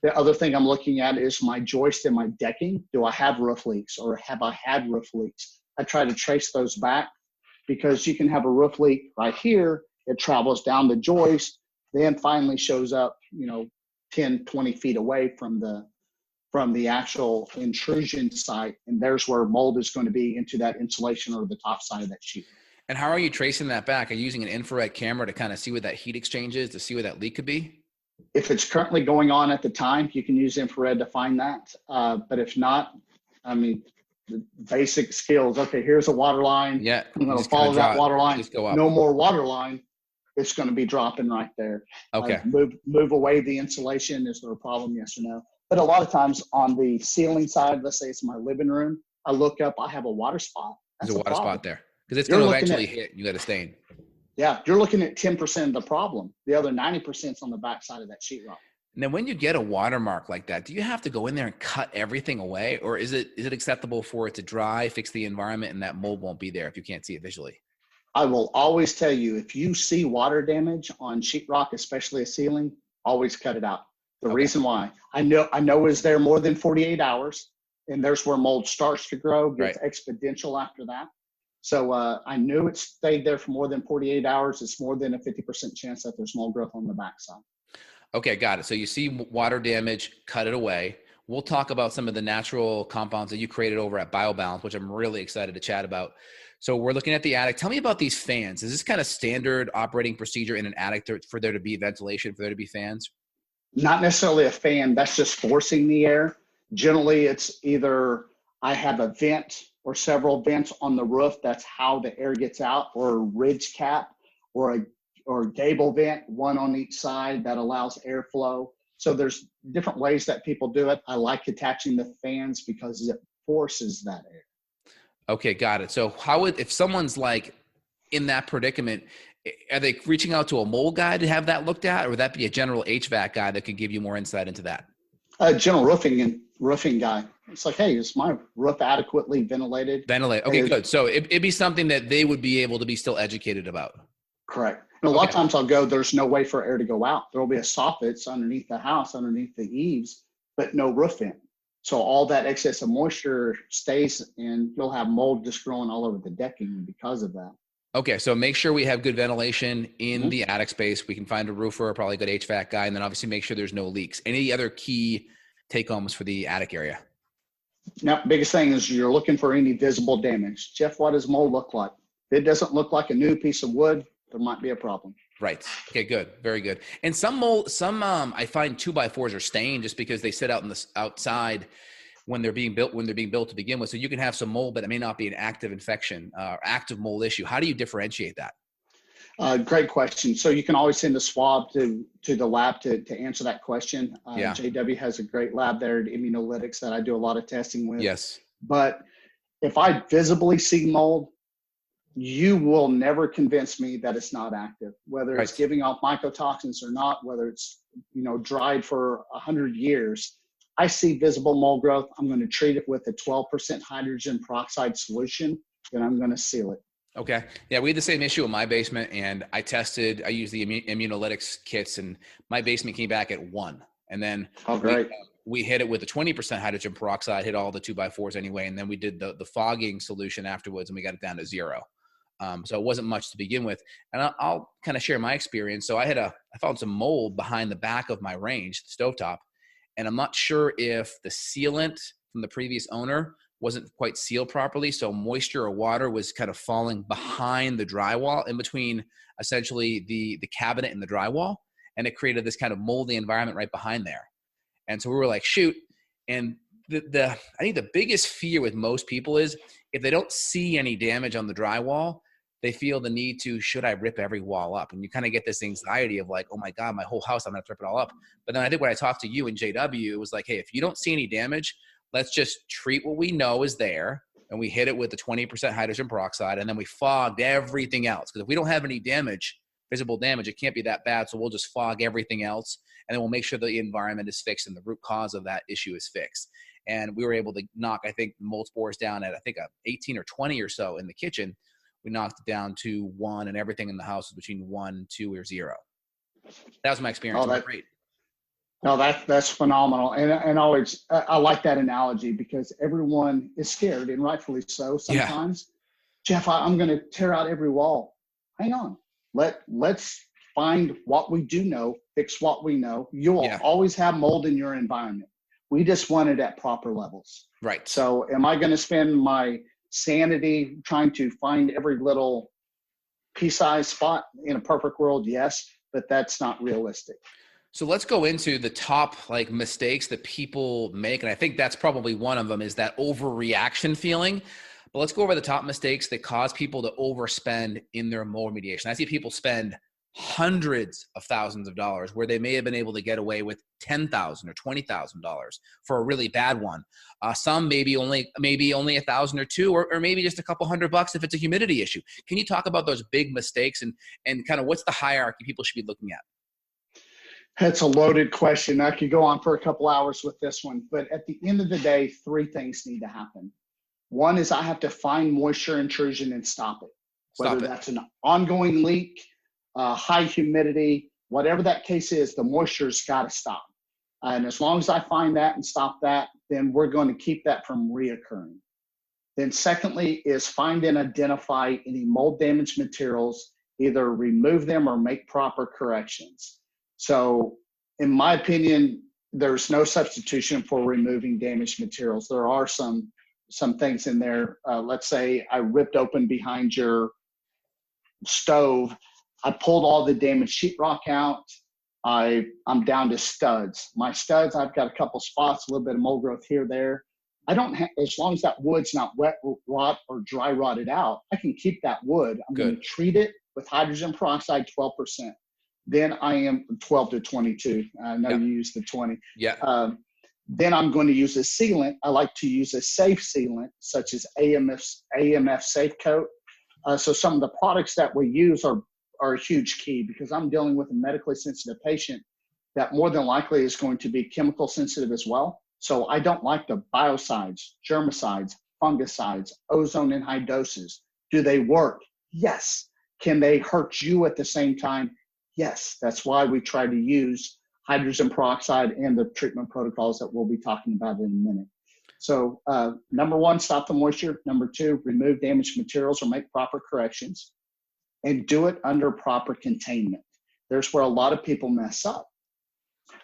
The other thing I'm looking at is my joist and my decking. Do I have roof leaks or have I had roof leaks? I try to trace those back because you can have a roof leak right here. It travels down the joist, then finally shows up, 10, 20 feet away from the actual intrusion site. And there's where mold is going to be into that insulation or the top side of that sheet. And how are you tracing that back? Are you using an infrared camera to kind of see where that heat exchange is, to see where that leak could be? If it's currently going on at the time, you can use infrared to find that. But if not, the basic skills. Okay, here's a water line. Yeah. I'm going to follow that water line. Just go up. No more water line. It's going to be dropping right there. Okay. Move away the insulation. Is there a problem? Yes or no? But a lot of times on the ceiling side, let's say it's my living room, I look up, I have a water spot. There's a water spot there because it's going to eventually hit. You got to stain. Yeah, you're looking at 10% of the problem. The other 90% is on the backside of that sheetrock. And then when you get a watermark like that, do you have to go in there and cut everything away, or is it acceptable for it to dry, fix the environment, and that mold won't be there if you can't see it visually? I will always tell you, if you see water damage on sheetrock, especially a ceiling, always cut it out. The reason why I know is there more than 48 hours, and there's where mold starts to grow, gets exponential after that. So I knew it stayed there for more than 48 hours. It's more than a 50% chance that there's mold growth on the backside. Okay, got it. So you see water damage, cut it away. We'll talk about some of the natural compounds that you created over at Bio-Balance, which I'm really excited to chat about. So we're looking at the attic. Tell me about these fans. Is this kind of standard operating procedure in an attic for there to be ventilation, for there to be fans? Not necessarily a fan. That's just forcing the air. Generally, it's either I have a vent or several vents on the roof. That's how the air gets out, or a ridge cap or a gable vent, one on each side that allows airflow. So there's different ways that people do it. I like attaching the fans because it forces that air. Okay, got it. So if someone's like in that predicament, are they reaching out to a mold guy to have that looked at, or would that be a general HVAC guy that could give you more insight into that? A general roofing guy. It's like, hey, is my roof adequately ventilated? Okay, good. So it'd be something that they would be able to be still educated about. Correct. And a lot of times I'll go, there's no way for air to go out. There will be a soffit underneath the house, underneath the eaves, but no roof vent. So all that excess of moisture stays, and you'll have mold just growing all over the decking because of that. Okay, so make sure we have good ventilation in the attic space. We can find a roofer, probably a good HVAC guy, and then obviously make sure there's no leaks. Any other key take-homes for the attic area? Now, biggest thing is you're looking for any visible damage. Jeff, what does mold look like? If it doesn't look like a new piece of wood, there might be a problem. Right. Okay, good. Very good. And some I find 2x4s are stained just because they sit out in the outside when they're being built to begin with. So you can have some mold, but it may not be an active infection or active mold issue. How do you differentiate that? Great question. So you can always send a swab to the lab to answer that question. JW has a great lab there at Immunolytics that I do a lot of testing with. Yes. But if I visibly see mold, you will never convince me that it's not active, whether it's giving off mycotoxins or not, whether it's, dried for 100 years. I see visible mold growth. I'm going to treat it with a 12% hydrogen peroxide solution, and I'm going to seal it. Okay. Yeah, we had the same issue in my basement, and I used the Immunolytics kits, and my basement came back at 1. And then we hit it with a 20% hydrogen peroxide, hit all the 2x4s anyway, and then we did the fogging solution afterwards, and we got it down to 0. So it wasn't much to begin with. And I'll kind of share my experience. So I found some mold behind the back of my range, the stovetop, and I'm not sure if the sealant from the previous owner wasn't quite sealed properly. So moisture or water was kind of falling behind the drywall, in between essentially the cabinet and the drywall. And it created this kind of moldy environment right behind there. And so we were like, shoot. And I think the biggest fear with most people is if they don't see any damage on the drywall, they feel the need to, should I rip every wall up? And you kind of get this anxiety of like, oh my God, my whole house, I'm going to rip it all up. But then I think when I talked to you and JW, it was like, hey, if you don't see any damage, let's just treat what we know is there. And we hit it with the 20% hydrogen peroxide, and then we fogged everything else. Because if we don't have any damage, visible damage, it can't be that bad. So we'll just fog everything else. And then we'll make sure the environment is fixed and the root cause of that issue is fixed. And we were able to knock, I think, mold spores down at, 18 or 20 or so in the kitchen. We knocked it down to 1, and everything in the house was between 1, 2, or 0. That was my experience. It was great. No, that's phenomenal. And always, I like that analogy because everyone is scared, and rightfully so sometimes. Yeah. Jeff, I'm going to tear out every wall. Hang on. Let's find what we do know, fix what we know. You will always have mold in your environment. We just want it at proper levels. Right. So am I going to spend my sanity trying to find every little pea-sized spot in a perfect world? Yes, but that's not realistic. So let's go into the top like mistakes that people make. And I think that's probably one of them, is that overreaction feeling. But let's go over the top mistakes that cause people to overspend in their mold remediation. I see people spend hundreds of thousands of dollars where they may have been able to get away with $10,000 or $20,000 for a really bad one. Some maybe only $1,000 or $2,000, or maybe just a couple $100 if it's a humidity issue. Can you talk about those big mistakes and kind of what's the hierarchy people should be looking at? That's a loaded question. I could go on for a couple hours with this one, but at the end of the day, three things need to happen. One is I have to find moisture intrusion and stop it. Whether that's an ongoing leak, high humidity, whatever that case is, the moisture's got to stop. And as long as I find that and stop that, then we're going to keep that from reoccurring. Then secondly is find and identify any mold damaged materials, either remove them or make proper corrections. So in my opinion, there's no substitution for removing damaged materials. There are some things in there. Let's say I ripped open behind your stove. I pulled all the damaged sheetrock out. I'm down to studs. My studs, I've got a couple spots, a little bit of mold growth here, there. I don't have, as long as that wood's not wet rot or dry rotted out, I can keep that wood. I'm going to treat it with hydrogen peroxide 12%. Then I am 12 to 22. I know you use the 20. Yeah. Then I'm going to use a sealant. I like to use a safe sealant, such as AMF Safe Coat. So some of the products that we use are a huge key, because I'm dealing with a medically sensitive patient that more than likely is going to be chemical sensitive as well. So I don't like the biocides, germicides, fungicides, ozone in high doses. Do they work? Yes. Can they hurt you at the same time? Yes. That's why we try to use hydrogen peroxide and the treatment protocols that we'll be talking about in a minute. So number one, stop the moisture. Number two, remove damaged materials or make proper corrections, and do it under proper containment. There's where a lot of people mess up.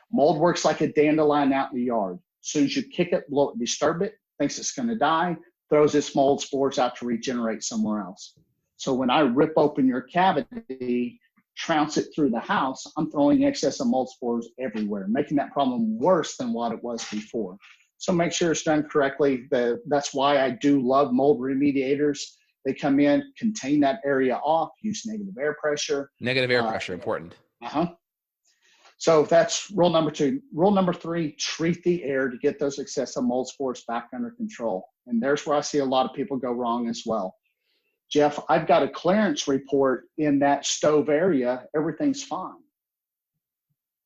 Mold works like a dandelion out in the yard. As soon as you kick it, blow it, disturb it, thinks it's going to die, throws its mold spores out to regenerate somewhere else. So when I rip open your cavity, trounce it through the house, I'm throwing excess of mold spores everywhere, making that problem worse than what it was before. So make sure it's done correctly. That's why I do love mold remediators. They come in, contain that area off, use negative air pressure. Negative air pressure, important. So that's rule number two. Rule number three, treat the air to get those excessive mold spores back under control. And there's where I see a lot of people go wrong as well. Jeff, I've got a clearance report in that stove area. Everything's fine.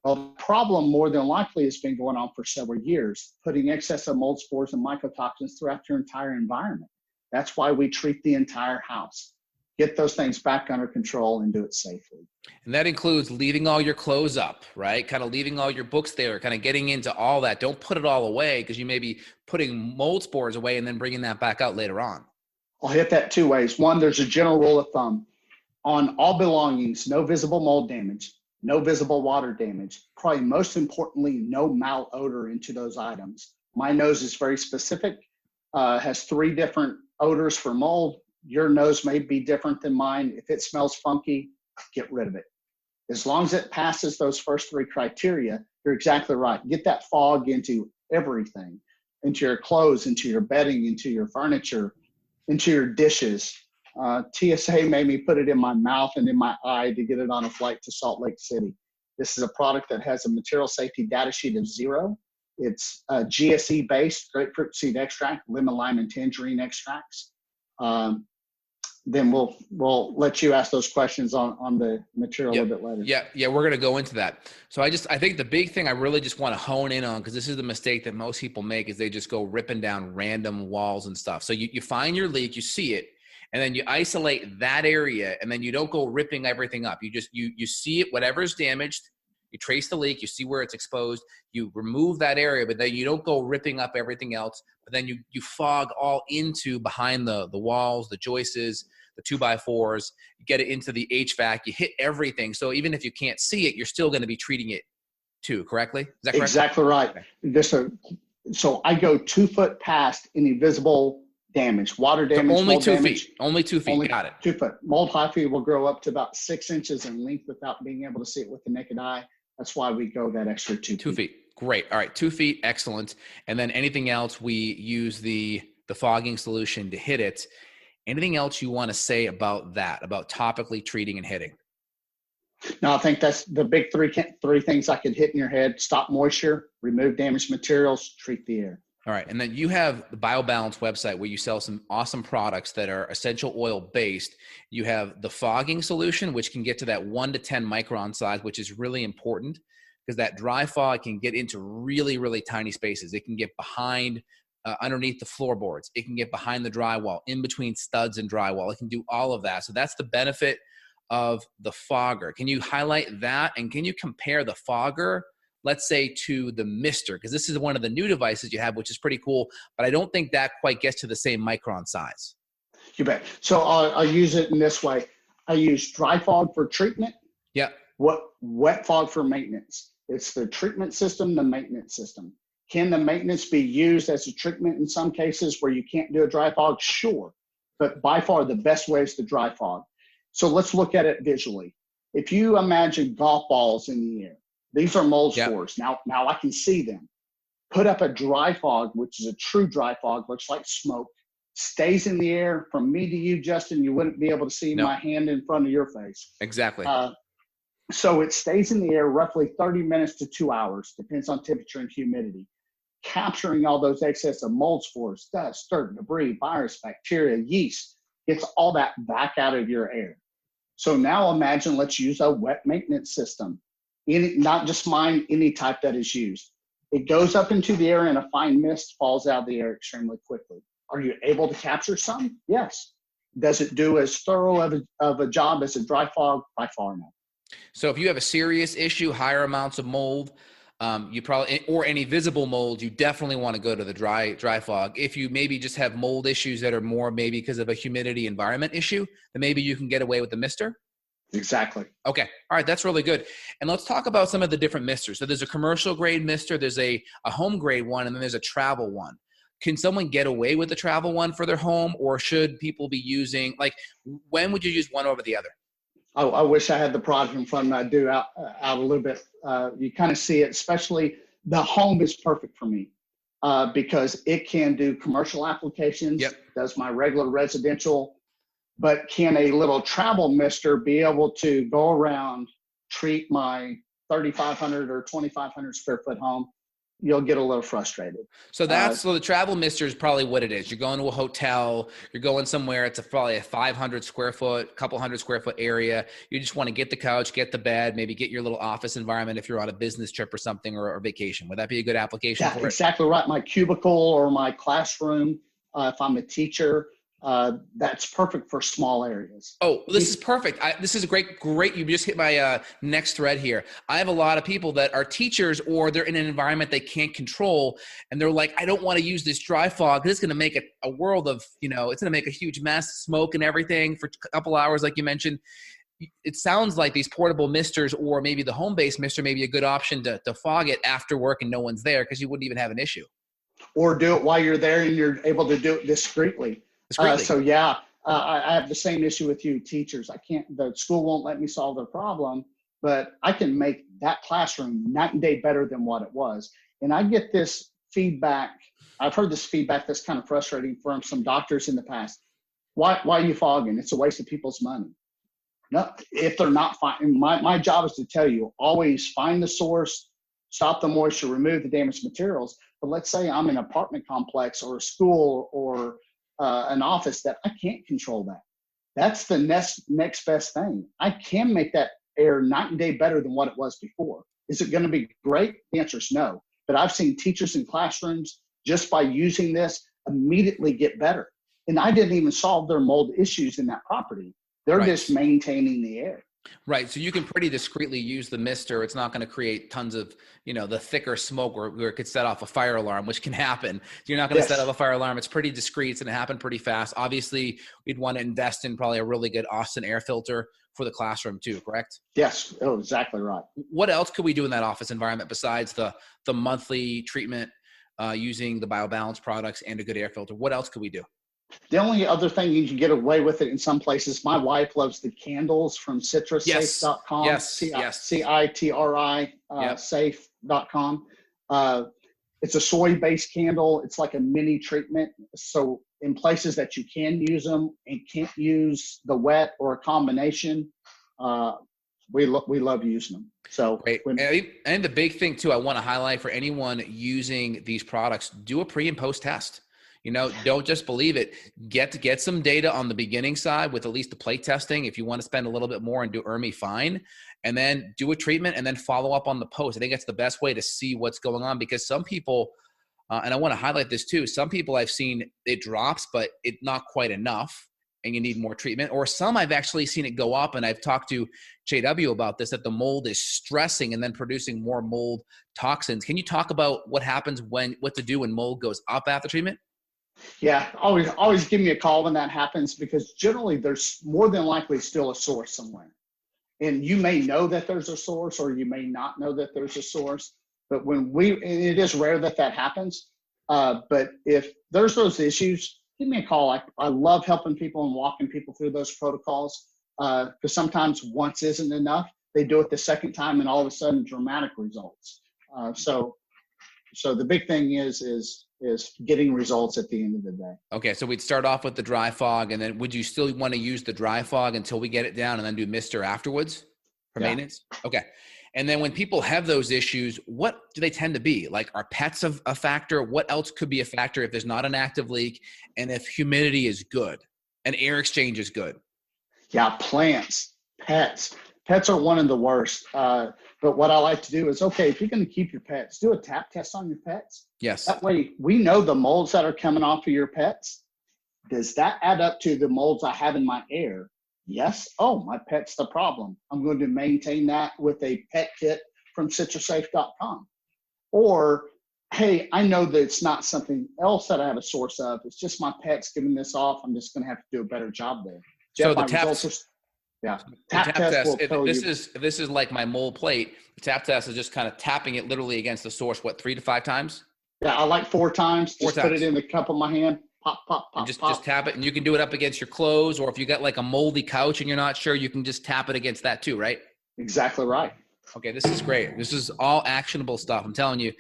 Well, the problem more than likely has been going on for several years, putting excessive mold spores and mycotoxins throughout your entire environment. That's why we treat the entire house. Get those things back under control and do it safely. And that includes leaving all your clothes up, right? Kind of leaving all your books there, kind of getting into all that. Don't put it all away, because you may be putting mold spores away and then bringing that back out later on. I'll hit that two ways. One, there's a general rule of thumb. On all belongings, no visible mold damage, no visible water damage. Probably most importantly, no malodor into those items. My nose is very specific, has 3 different odors for mold. Your nose may be different than mine. If it smells funky, get rid of it. As long as it passes those first 3 criteria, you're exactly right. Get that fog into everything, into your clothes, into your bedding, into your furniture, into your dishes. TSA made me put it in my mouth and in my eye to get it on a flight to Salt Lake City. This is a product that has a material safety data sheet of 0. It's GSE based, grapefruit seed extract, lemon, lime, and tangerine extracts. Then we'll let you ask those questions on the material a little bit later. Yeah, we're going to go into that. So I think the big thing I really just want to hone in on, because this is the mistake that most people make, is they just go ripping down random walls and stuff. So you find your leak, you see it, and then you isolate that area, and then you don't go ripping everything up. You just you see it, whatever's damaged, you trace the leak, you see where it's exposed, you remove that area, but then you don't go ripping up everything else. But then you fog all into behind the walls, the joists, the 2x4s, you get it into the HVAC, you hit everything. So even if you can't see it, you're still going to be treating it too, correctly? Is that correct? Exactly right. Okay. So I go 2 foot past any visible damage, water damage, so only mold 2 damage. feet. Only 2 feet. Got it. 2 foot. Mold hyphae will grow up to about 6 inches in length without being able to see it with the naked eye. That's why we go that extra 2 feet. 2 feet. Great. All right. 2 feet. Excellent. And then anything else, we use the fogging solution to hit it. Anything else you want to say about that, about topically treating and hitting? No, I think that's the big three things I could hit in your head: stop moisture, remove damaged materials, treat the air. All right. And then you have the BioBalance website where you sell some awesome products that are essential oil based. You have the fogging solution, which can get to that 1 to 10 micron size, which is really important because that dry fog can get into really, really tiny spaces. It can get behind, underneath the floorboards. It can get behind the drywall, in between studs and drywall. It can do all of that. So that's the benefit of the fogger. Can you highlight that? And can you compare the fogger, let's say, to the mister? Because this is one of the new devices you have, which is pretty cool, but I don't think that quite gets to the same micron size. You bet. So I'll use it in this way. I use dry fog for treatment. Yeah. Wet fog for maintenance. It's the treatment system, the maintenance system. Can the maintenance be used as a treatment in some cases where you can't do a dry fog? Sure. But by far the best way is the dry fog. So let's look at it visually. If you imagine golf balls in the air, these are mold spores. Now I can see them. Put up a dry fog, which is a true dry fog, looks like smoke, stays in the air. From me to you, Justin, you wouldn't be able to see my hand in front of your face. Exactly. So it stays in the air roughly 30 minutes to 2 hours, depends on temperature and humidity, capturing all those excess of mold spores, dust, dirt, debris, virus, bacteria, yeast. Gets all that back out of your air. So now imagine, let's use a wet maintenance system. Not just mine, any type that is used. It goes up into the air and a fine mist falls out of the air extremely quickly. Are you able to capture some? Yes. Does it do as thorough of a job as a dry fog? By far no. So if you have a serious issue, higher amounts of mold, you probably, or any visible mold, you definitely want to go to the dry fog. If you maybe just have mold issues that are more maybe because of a humidity environment issue, then maybe you can get away with the mister. Exactly. Okay. All right. That's really good. And let's talk about some of the different misters. So there's a commercial grade mister, there's a home grade one, and then there's a travel one. Can someone get away with the travel one for their home, or should people be using, like, when would you use one over the other? I wish I had the product in front of me. I do out a little bit. You kind of see it, especially the home is perfect for me because it can do commercial applications, does my regular residential, but can a little travel mister be able to go around, treat my 3,500 or 2,500 square foot home? You'll get a little frustrated. So so the travel mister is probably what it is. You're going to a hotel, you're going somewhere, it's probably a 500 square foot, couple hundred square foot area. You just want to get the couch, get the bed, maybe get your little office environment if you're on a business trip or something, or vacation. Would that be a good application for it? Exactly right. My cubicle or my classroom, if I'm a teacher, that's perfect for small areas. Oh, this is perfect. This is great. You just hit my next thread here. I have a lot of people that are teachers, or they're in an environment they can't control, and they're like, I don't want to use this dry fog. This is going to make a world of, it's going to make a huge mess, smoke and everything for a couple hours, like you mentioned. It sounds like these portable misters, or maybe the home-based mister, may be a good option to fog it after work and no one's there, because you wouldn't even have an issue. Or do it while you're there and you're able to do it discreetly. I have the same issue with you teachers. The school won't let me solve their problem, but I can make that classroom night and day better than what it was. And I get this feedback. I've heard this feedback that's kind of frustrating from some doctors in the past. Why are you fogging? It's a waste of people's money. No, if they're not fine, my job is to tell you, always find the source, stop the moisture, remove the damaged materials. But let's say I'm in an apartment complex or a school or an office that I can't control that. That's the next best thing. I can make that air night and day better than what it was before. Is it going to be great? The answer is no. But I've seen teachers in classrooms just by using this immediately get better. And I didn't even solve their mold issues in that property. They're just maintaining the air. Right. So you can pretty discreetly use the mister. It's not going to create tons of, the thicker smoke where it could set off a fire alarm, which can happen. You're not going to set off a fire alarm. It's pretty discreet. It's going to happen pretty fast. Obviously, we'd want to invest in probably a really good Austin air filter for the classroom too, correct? Yes. Oh, exactly right. What else could we do in that office environment besides the monthly treatment using the BioBalance products and a good air filter? What else could we do? The only other thing you can get away with it in some places, my wife loves the candles from citrusafe.com, Yes. CITRI, Yep. safe.com. It's a soy-based candle. It's like a mini treatment. So in places that you can use them and can't use the wet or a combination, we love using them. So great. And the big thing too, I want to highlight for anyone using these products, do a pre and post test. Don't just believe it. Get some data on the beginning side with at least the plate testing. If you want to spend a little bit more and do ERMI, fine. And then do a treatment and then follow up on the post. I think that's the best way to see what's going on, because some people, and I want to highlight this too, some people I've seen it drops, but it's not quite enough and you need more treatment. Or some I've actually seen it go up, and I've talked to JW about this, that the mold is stressing and then producing more mold toxins. Can you talk about what happens what to do when mold goes up after treatment? Yeah, always give me a call when that happens, because generally there's more than likely still a source somewhere. And you may know that there's a source, or you may not know that there's a source. But it is rare that happens. But if there's those issues, give me a call. I love helping people and walking people through those protocols, because sometimes once isn't enough. They do it the second time and all of a sudden dramatic results. So the big thing is getting results at the end of the day. Okay, so we'd start off with the dry fog, and then would you still want to use the dry fog until we get it down and then do mister afterwards for maintenance? Okay. And then when people have those issues, what do they tend to be? Like, are pets a factor? What else could be a factor if there's not an active leak and if humidity is good and air exchange is good? Yeah, plants, pets. Pets are one of the worst. But what I like to do is, okay, if you're going to keep your pets, do a tap test on your pets. Yes. That way we know the molds that are coming off of your pets. Does that add up to the molds I have in my air? Yes. Oh, my pet's the problem. I'm going to maintain that with a pet kit from citrusafe.com. Or, hey, I know that it's not something else that I have a source of. It's just my pet's giving this off. I'm just going to have to do a better job there. So Jeff, the tap test, if this is like my mold plate, the tap test is just kind of tapping it literally against the source, 3 to 5 times? Yeah, I like 4 times. Just put it in the cup of my hand. Pop, pop, pop, and just tap it, and you can do it up against your clothes, or if you got like a moldy couch and you're not sure, you can just tap it against that too, right? Exactly right. Okay, this is great. This is all actionable stuff. I'm telling you,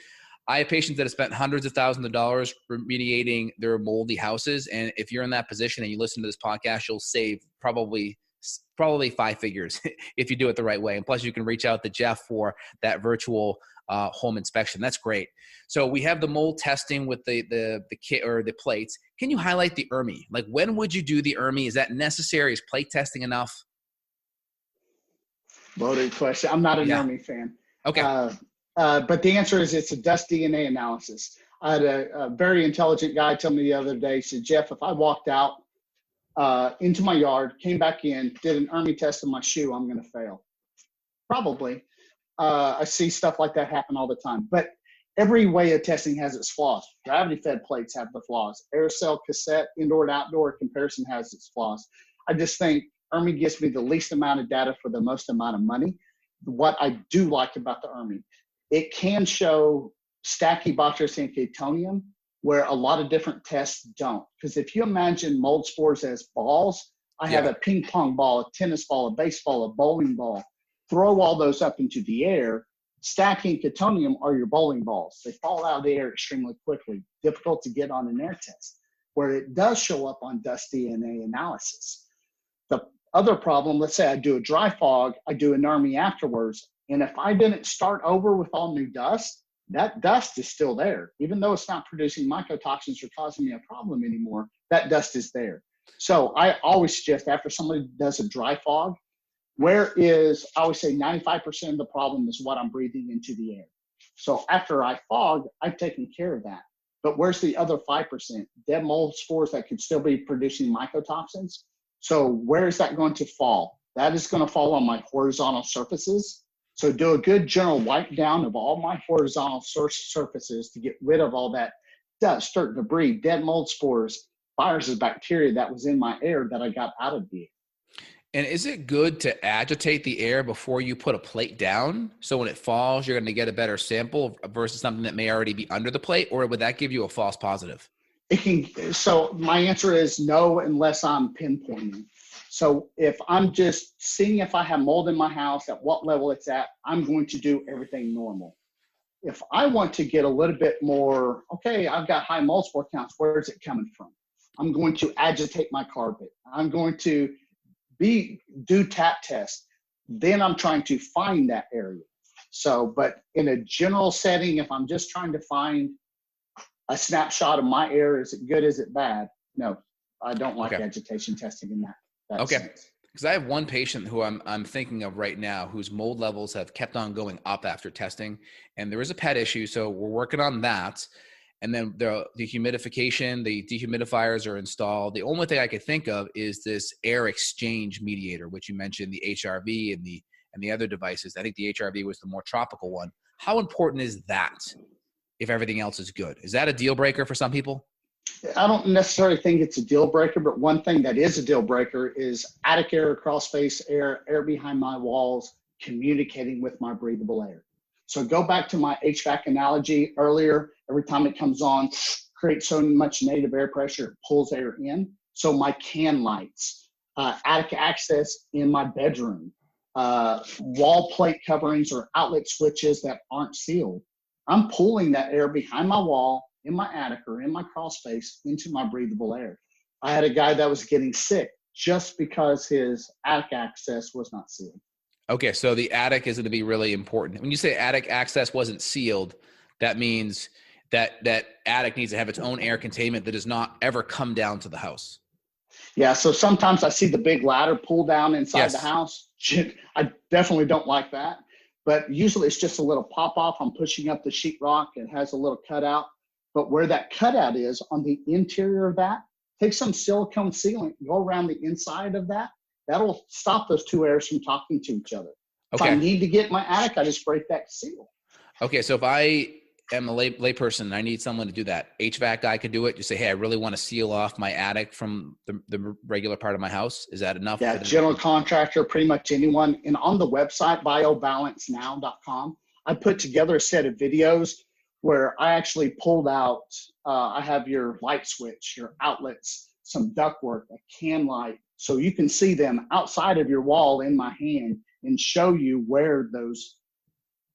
I have patients that have spent hundreds of thousands of dollars remediating their moldy houses, and if you're in that position and you listen to this podcast, you'll save probably 5 figures if you do it the right way. And plus, you can reach out to Jeff for that virtual home inspection. That's great. So we have the mold testing with the kit or the plates. Can you highlight the ERMI? Like, when would you do the ERMI? Is that necessary? Is plate testing enough? Loaded question. I'm not an ERMI fan. Okay. But the answer is it's a dust DNA analysis. I had a very intelligent guy tell me the other day, he said, Jeff, if I walked out into my yard, came back in, did an ERMI test on my shoe, I'm going to fail. Probably. I see stuff like that happen all the time. But every way of testing has its flaws. Gravity-fed plates have the flaws. Aerosol cassette, indoor and outdoor comparison has its flaws. I just think ERMI gives me the least amount of data for the most amount of money. What I do like about the ERMI, it can show Stachybotrys and Ketonium, where a lot of different tests don't. Because if you imagine mold spores as balls, I have a ping pong ball, a tennis ball, a baseball, a bowling ball. Throw all those up into the air. Stachy and Ketonium are your bowling balls. They fall out of the air extremely quickly, difficult to get on an air test, where it does show up on dust DNA analysis. The other problem, let's say I do a dry fog, I do an ERMI afterwards, and if I didn't start over with all new dust, that dust is still there. Even though it's not producing mycotoxins or causing me a problem anymore, that dust is there. So I always suggest after somebody does a dry fog, I always say 95% of the problem is what I'm breathing into the air. So after I fog, I've taken care of that. But where's the other 5%? Dead mold spores that could still be producing mycotoxins. So where is that going to fall? That is going to fall on my horizontal surfaces. So do a good general wipe down of all my horizontal surfaces to get rid of all that dust, dirt, debris, dead mold spores, viruses, bacteria that was in my air that I got out of the air. And is it good to agitate the air before you put a plate down? So when it falls, you're going to get a better sample versus something that may already be under the plate, or would that give you a false positive? It can. So my answer is no, unless I'm pinpointing. So if I'm just seeing if I have mold in my house, at what level it's at, I'm going to do everything normal. If I want to get a little bit more, okay, I've got high mold spore counts, where is it coming from? I'm going to agitate my carpet. I'm going to do tap tests. Then I'm trying to find that area. So, but in a general setting, if I'm just trying to find a snapshot of my area, is it good, is it bad? No, I don't like agitation testing in that sense. Because I have one patient who I'm thinking of right now whose mold levels have kept on going up after testing, and there is a pet issue, so we're working on that. And then the humidification, the dehumidifiers are installed. The only thing I could think of is this air exchange mediator, which you mentioned, the HRV and the other devices. I think the HRV was the more tropical one. How important is that if everything else is good? Is that a deal breaker for some people? I don't necessarily think it's a deal breaker, but one thing that is a deal breaker is attic air, crawl space air, air behind my walls, communicating with my breathable air. So go back to my HVAC analogy earlier. Every time it comes on, creates so much native air pressure, it pulls air in. So my can lights, attic access in my bedroom, wall plate coverings or outlet switches that aren't sealed. I'm pulling that air behind my wall, in my attic or in my crawl space into my breathable air. I had a guy that was getting sick just because his attic access was not sealed. Okay, so the attic is going to be really important. When you say attic access wasn't sealed, that means that attic needs to have its own air containment that does not ever come down to the house. Yeah, so sometimes I see the big ladder pull down inside the house. I definitely don't like that. But usually it's just a little pop off. I'm pushing up the sheetrock. It has a little cutout. But where that cutout is on the interior of that, take some silicone sealant, go around the inside of that. That'll stop those two airs from talking to each other. If I need to get my attic, I just break that seal. Okay, so if I am a lay person and I need someone to do that, HVAC guy could do it. Just say, hey, I really want to seal off my attic from the regular part of my house. Is that enough? Yeah, general contractor, pretty much anyone. And on the website, biobalancenow.com, I put together a set of videos where I actually pulled out, I have your light switch, your outlets, some ductwork, a can light, so you can see them outside of your wall in my hand and show you where those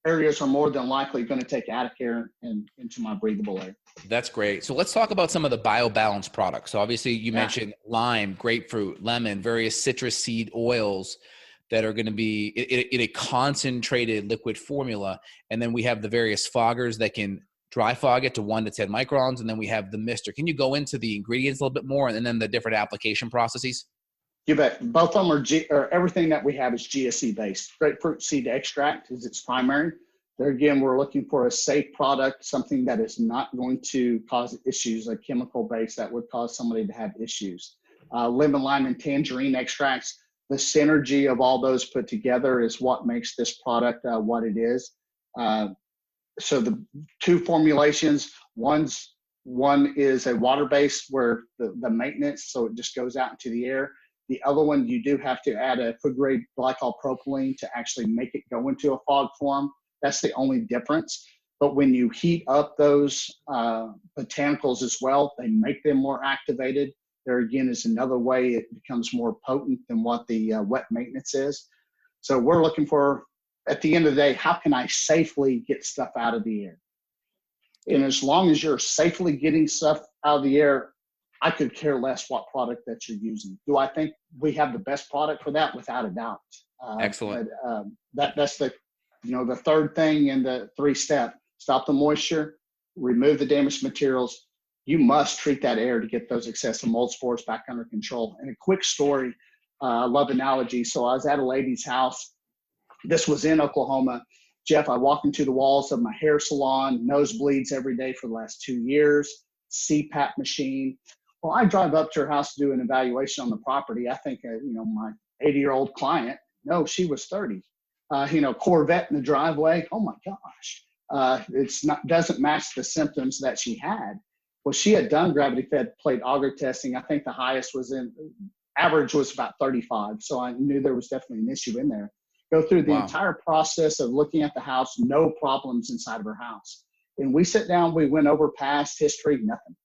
areas are more than likely going to take attic air and into my breathable air. That's great. So let's talk about some of the BioBalance products. So obviously you mentioned lime, grapefruit, lemon, various citrus seed oils that are going to be in a concentrated liquid formula. And then we have the various foggers that can dry fog it to 1 to 10 microns. And then we have the mister. Can you go into the ingredients a little bit more and then the different application processes? You bet. Both of them are everything that we have is GSE based. Grapefruit seed extract is its primary. There again, we're looking for a safe product, something that is not going to cause issues, a chemical base that would cause somebody to have issues. Lemon, lime, and tangerine extracts. The synergy of all those put together is what makes this product what it is. So the two formulations, one is a water-based where the maintenance, so it just goes out into the air. The other one, you do have to add a food-grade glycol propylene to actually make it go into a fog form. That's the only difference. But when you heat up those botanicals as well, they make them more activated. There again is another way it becomes more potent than what the wet maintenance is. So we're looking for, at the end of the day, how can I safely get stuff out of the air? And as long as you're safely getting stuff out of the air, I could care less what product that you're using. Do I think we have the best product for that? Without a doubt. Excellent. But, that's the third thing in the 3-step. Stop the moisture, remove the damaged materials. You must treat that air to get those excessive mold spores back under control. And a quick story, I love analogy. So I was at a lady's house. This was in Oklahoma. Jeff, I walked into the walls of my hair salon, nosebleeds every day for the last 2 years, CPAP machine. Well, I drive up to her house to do an evaluation on the property. I think, my 80-year-old client, no, she was 30. Corvette in the driveway. Oh my gosh. Doesn't match the symptoms that she had. Well, she had done gravity fed plate auger testing. I think the highest average was about 35. So I knew there was definitely an issue in there. Go through the entire process of looking at the house, no problems inside of her house. And we sit down, we went over past history, nothing.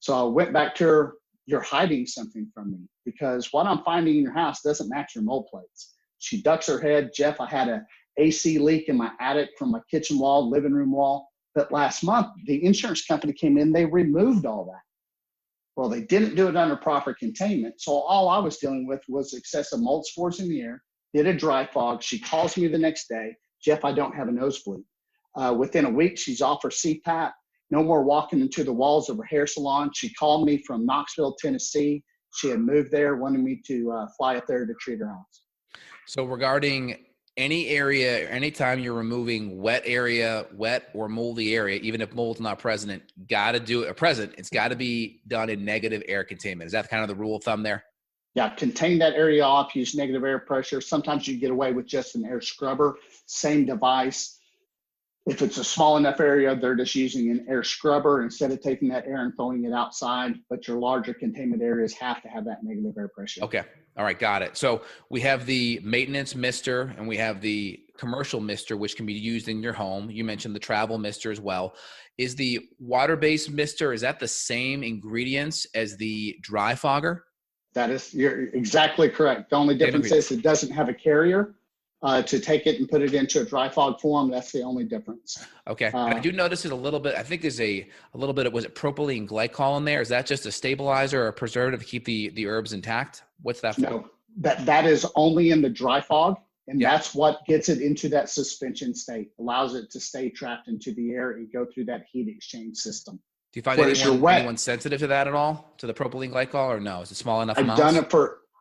So I went back to her, you're hiding something from me because what I'm finding in your house doesn't match your mold plates. She ducks her head. Jeff, I had a AC leak in my attic from my kitchen wall, living room wall. But last month, the insurance company came in, they removed all that. Well, they didn't do it under proper containment. So all I was dealing with was excessive mold spores in the air, did a dry fog. She calls me the next day, Jeff, I don't have a nosebleed. Within a week, she's off her CPAP. No more walking into the walls of her hair salon. She called me from Knoxville, Tennessee. She had moved there, wanted me to fly up there to treat her house. So regarding any area, anytime you're removing wet or moldy area, even if mold's not present, it's got to be done in negative air containment. Is that kind of the rule of thumb there? Yeah, contain that area off, use negative air pressure. Sometimes you get away with just an air scrubber, same device. If it's a small enough area, they're just using an air scrubber instead of taking that air and throwing it outside. But your larger containment areas have to have that negative air pressure. Okay. All right. Got it. So we have the maintenance mister and we have the commercial mister, which can be used in your home. You mentioned the travel mister as well. Is the water-based mister, is that the same ingredients as the dry fogger? You're exactly correct. The only difference is it doesn't have a carrier. To take it and put it into a dry fog form, that's the only difference. Okay. I do notice it a little bit. I think there's a little bit of, was it propylene glycol in there? Is that just a stabilizer or a preservative to keep the herbs intact? What's that for? No, that is only in the dry fog. And that's what gets it into that suspension state, allows it to stay trapped into the air and go through that heat exchange system. Do you find anyone sensitive to that at all, to the propylene glycol, or no? Is it small enough amounts?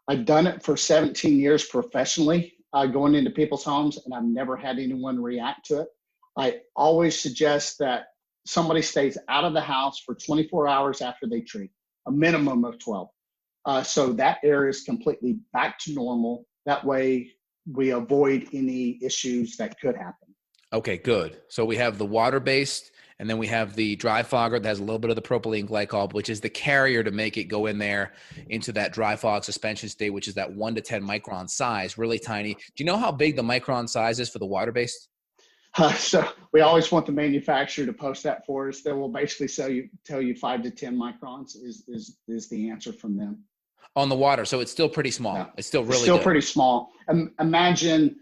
I've done it for 17 years professionally. Going into people's homes, and I've never had anyone react to it. I always suggest that somebody stays out of the house for 24 hours after they treat, a minimum of 12. So that air is completely back to normal. That way we avoid any issues that could happen. Okay, good. So we have the water-based, and then we have the dry fogger that has a little bit of the propylene glycol, which is the carrier to make it go in there into that dry fog suspension state, which is that 1 to 10 micron size, really tiny. Do you know how big the micron size is for the water-based? So we always want the manufacturer to post that for us. They will basically tell you 5 to 10 microns is the answer from them. On the water, so it's still pretty small. Yeah. It's still good. Pretty small. Imagine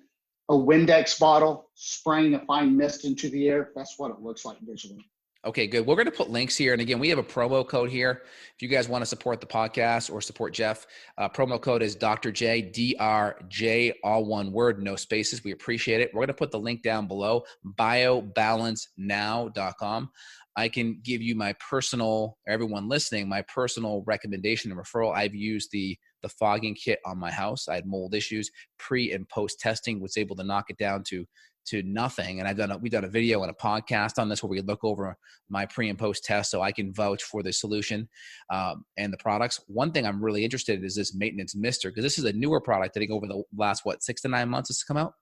a Windex bottle spraying a fine mist into the air. That's what it looks like visually. Okay, good. We're going to put links here. And again, we have a promo code here. If you guys want to support the podcast or support Jeff, promo code is Dr. J, DRJ, all one word, no spaces. We appreciate it. We're going to put the link down below, biobalancenow.com. I can give you my personal, everyone listening, my personal recommendation and referral. I've used the fogging kit on my house. I had mold issues, pre and post testing, was able to knock it down to nothing. And we've done a video and a podcast on this where we look over my pre and post test, so I can vouch for the solution and the products. One thing I'm really interested in is this maintenance mister, because this is a newer product. I think over the last 6 to 9 months it's come out.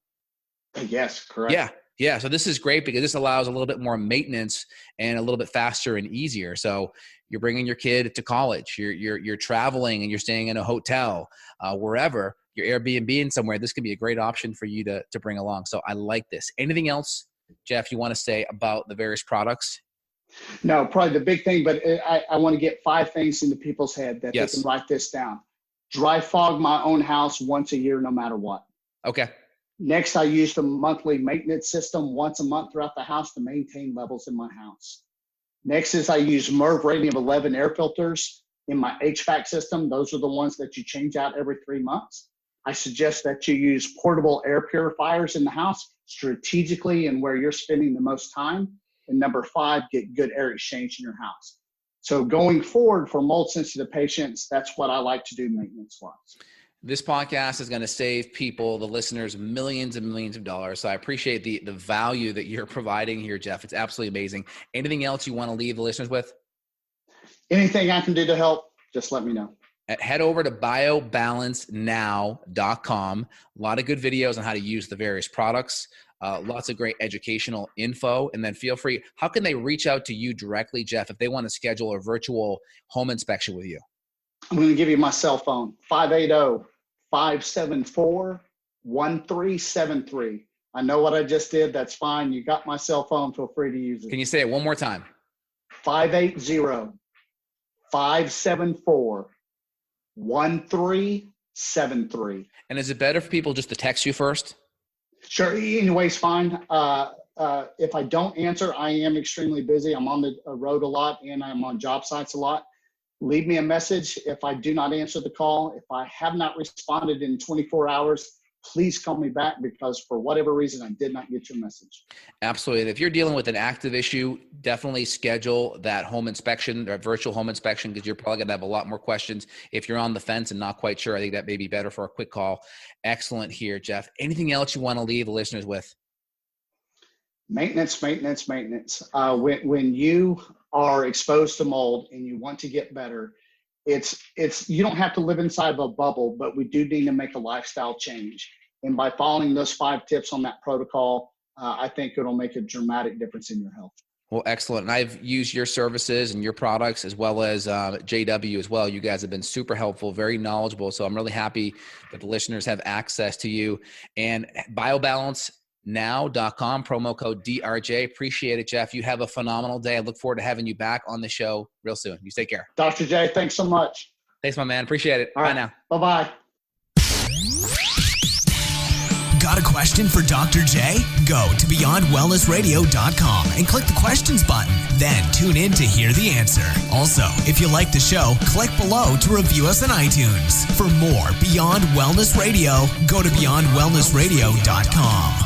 Yes, correct. Yeah. So this is great because this allows a little bit more maintenance and a little bit faster and easier. So you're bringing your kid to college, you're traveling and you're staying in a hotel, wherever, you're Airbnb somewhere. This could be a great option for you to bring along. So I like this. Anything else, Jeff, you want to say about the various products? No, probably the big thing, but I want to get 5 things into people's head that they can write this down. Dry fog my own house once a year, no matter what. Okay. Next, I use the monthly maintenance system once a month throughout the house to maintain levels in my house. Next is I use MERV rating of 11 air filters in my HVAC system. Those are the ones that you change out every 3 months. I suggest that you use portable air purifiers in the house strategically and where you're spending the most time. And number 5, get good air exchange in your house. So going forward for mold sensitive patients, that's what I like to do maintenance wise. This podcast is going to save people, the listeners, millions and millions of dollars. So I appreciate the value that you're providing here, Jeff. It's absolutely amazing. Anything else you want to leave the listeners with? Anything I can do to help, just let me know. Head over to biobalancenow.com. A lot of good videos on how to use the various products. Lots of great educational info. And then feel free. How can they reach out to you directly, Jeff, if they want to schedule a virtual home inspection with you? I'm going to give you my cell phone, 580-574-1373. I know what I just did. That's fine. You got my cell phone. Feel free to use it. Can you say it one more time? 580 574-1373. And is it better for people just to text you first? Sure. Anyways, fine. If I don't answer, I am extremely busy. I'm on the road a lot and I'm on job sites a lot. Leave me a message if I do not answer the call. If I have not responded in 24 hours, please call me back, because for whatever reason, I did not get your message. Absolutely. And if you're dealing with an active issue, definitely schedule that home inspection or virtual home inspection, because you're probably going to have a lot more questions. If you're on the fence and not quite sure, I think that may be better for a quick call. Excellent here, Jeff. Anything else you want to leave the listeners with? Maintenance. When you are exposed to mold and you want to get better, it's you don't have to live inside of a bubble, but we do need to make a lifestyle change. And by following those 5 tips on that protocol, I think it'll make a dramatic difference in your health. Well, excellent. And I've used your services and your products, as well as JW as well. You guys have been super helpful, very knowledgeable. So I'm really happy that the listeners have access to you. And BioBalanceNow.com, promo code DRJ. Appreciate it, Jeff. You have a phenomenal day. I look forward to having you back on the show real soon. You take care. Dr. J, thanks so much. Thanks, my man. Appreciate it. All Bye right. now. Bye-bye. Got a question for Dr. J? Go to BeyondWellnessRadio.com and click the questions button. Then tune in to hear the answer. Also, if you like the show, click below to review us on iTunes. For more Beyond Wellness Radio, go to BeyondWellnessRadio.com.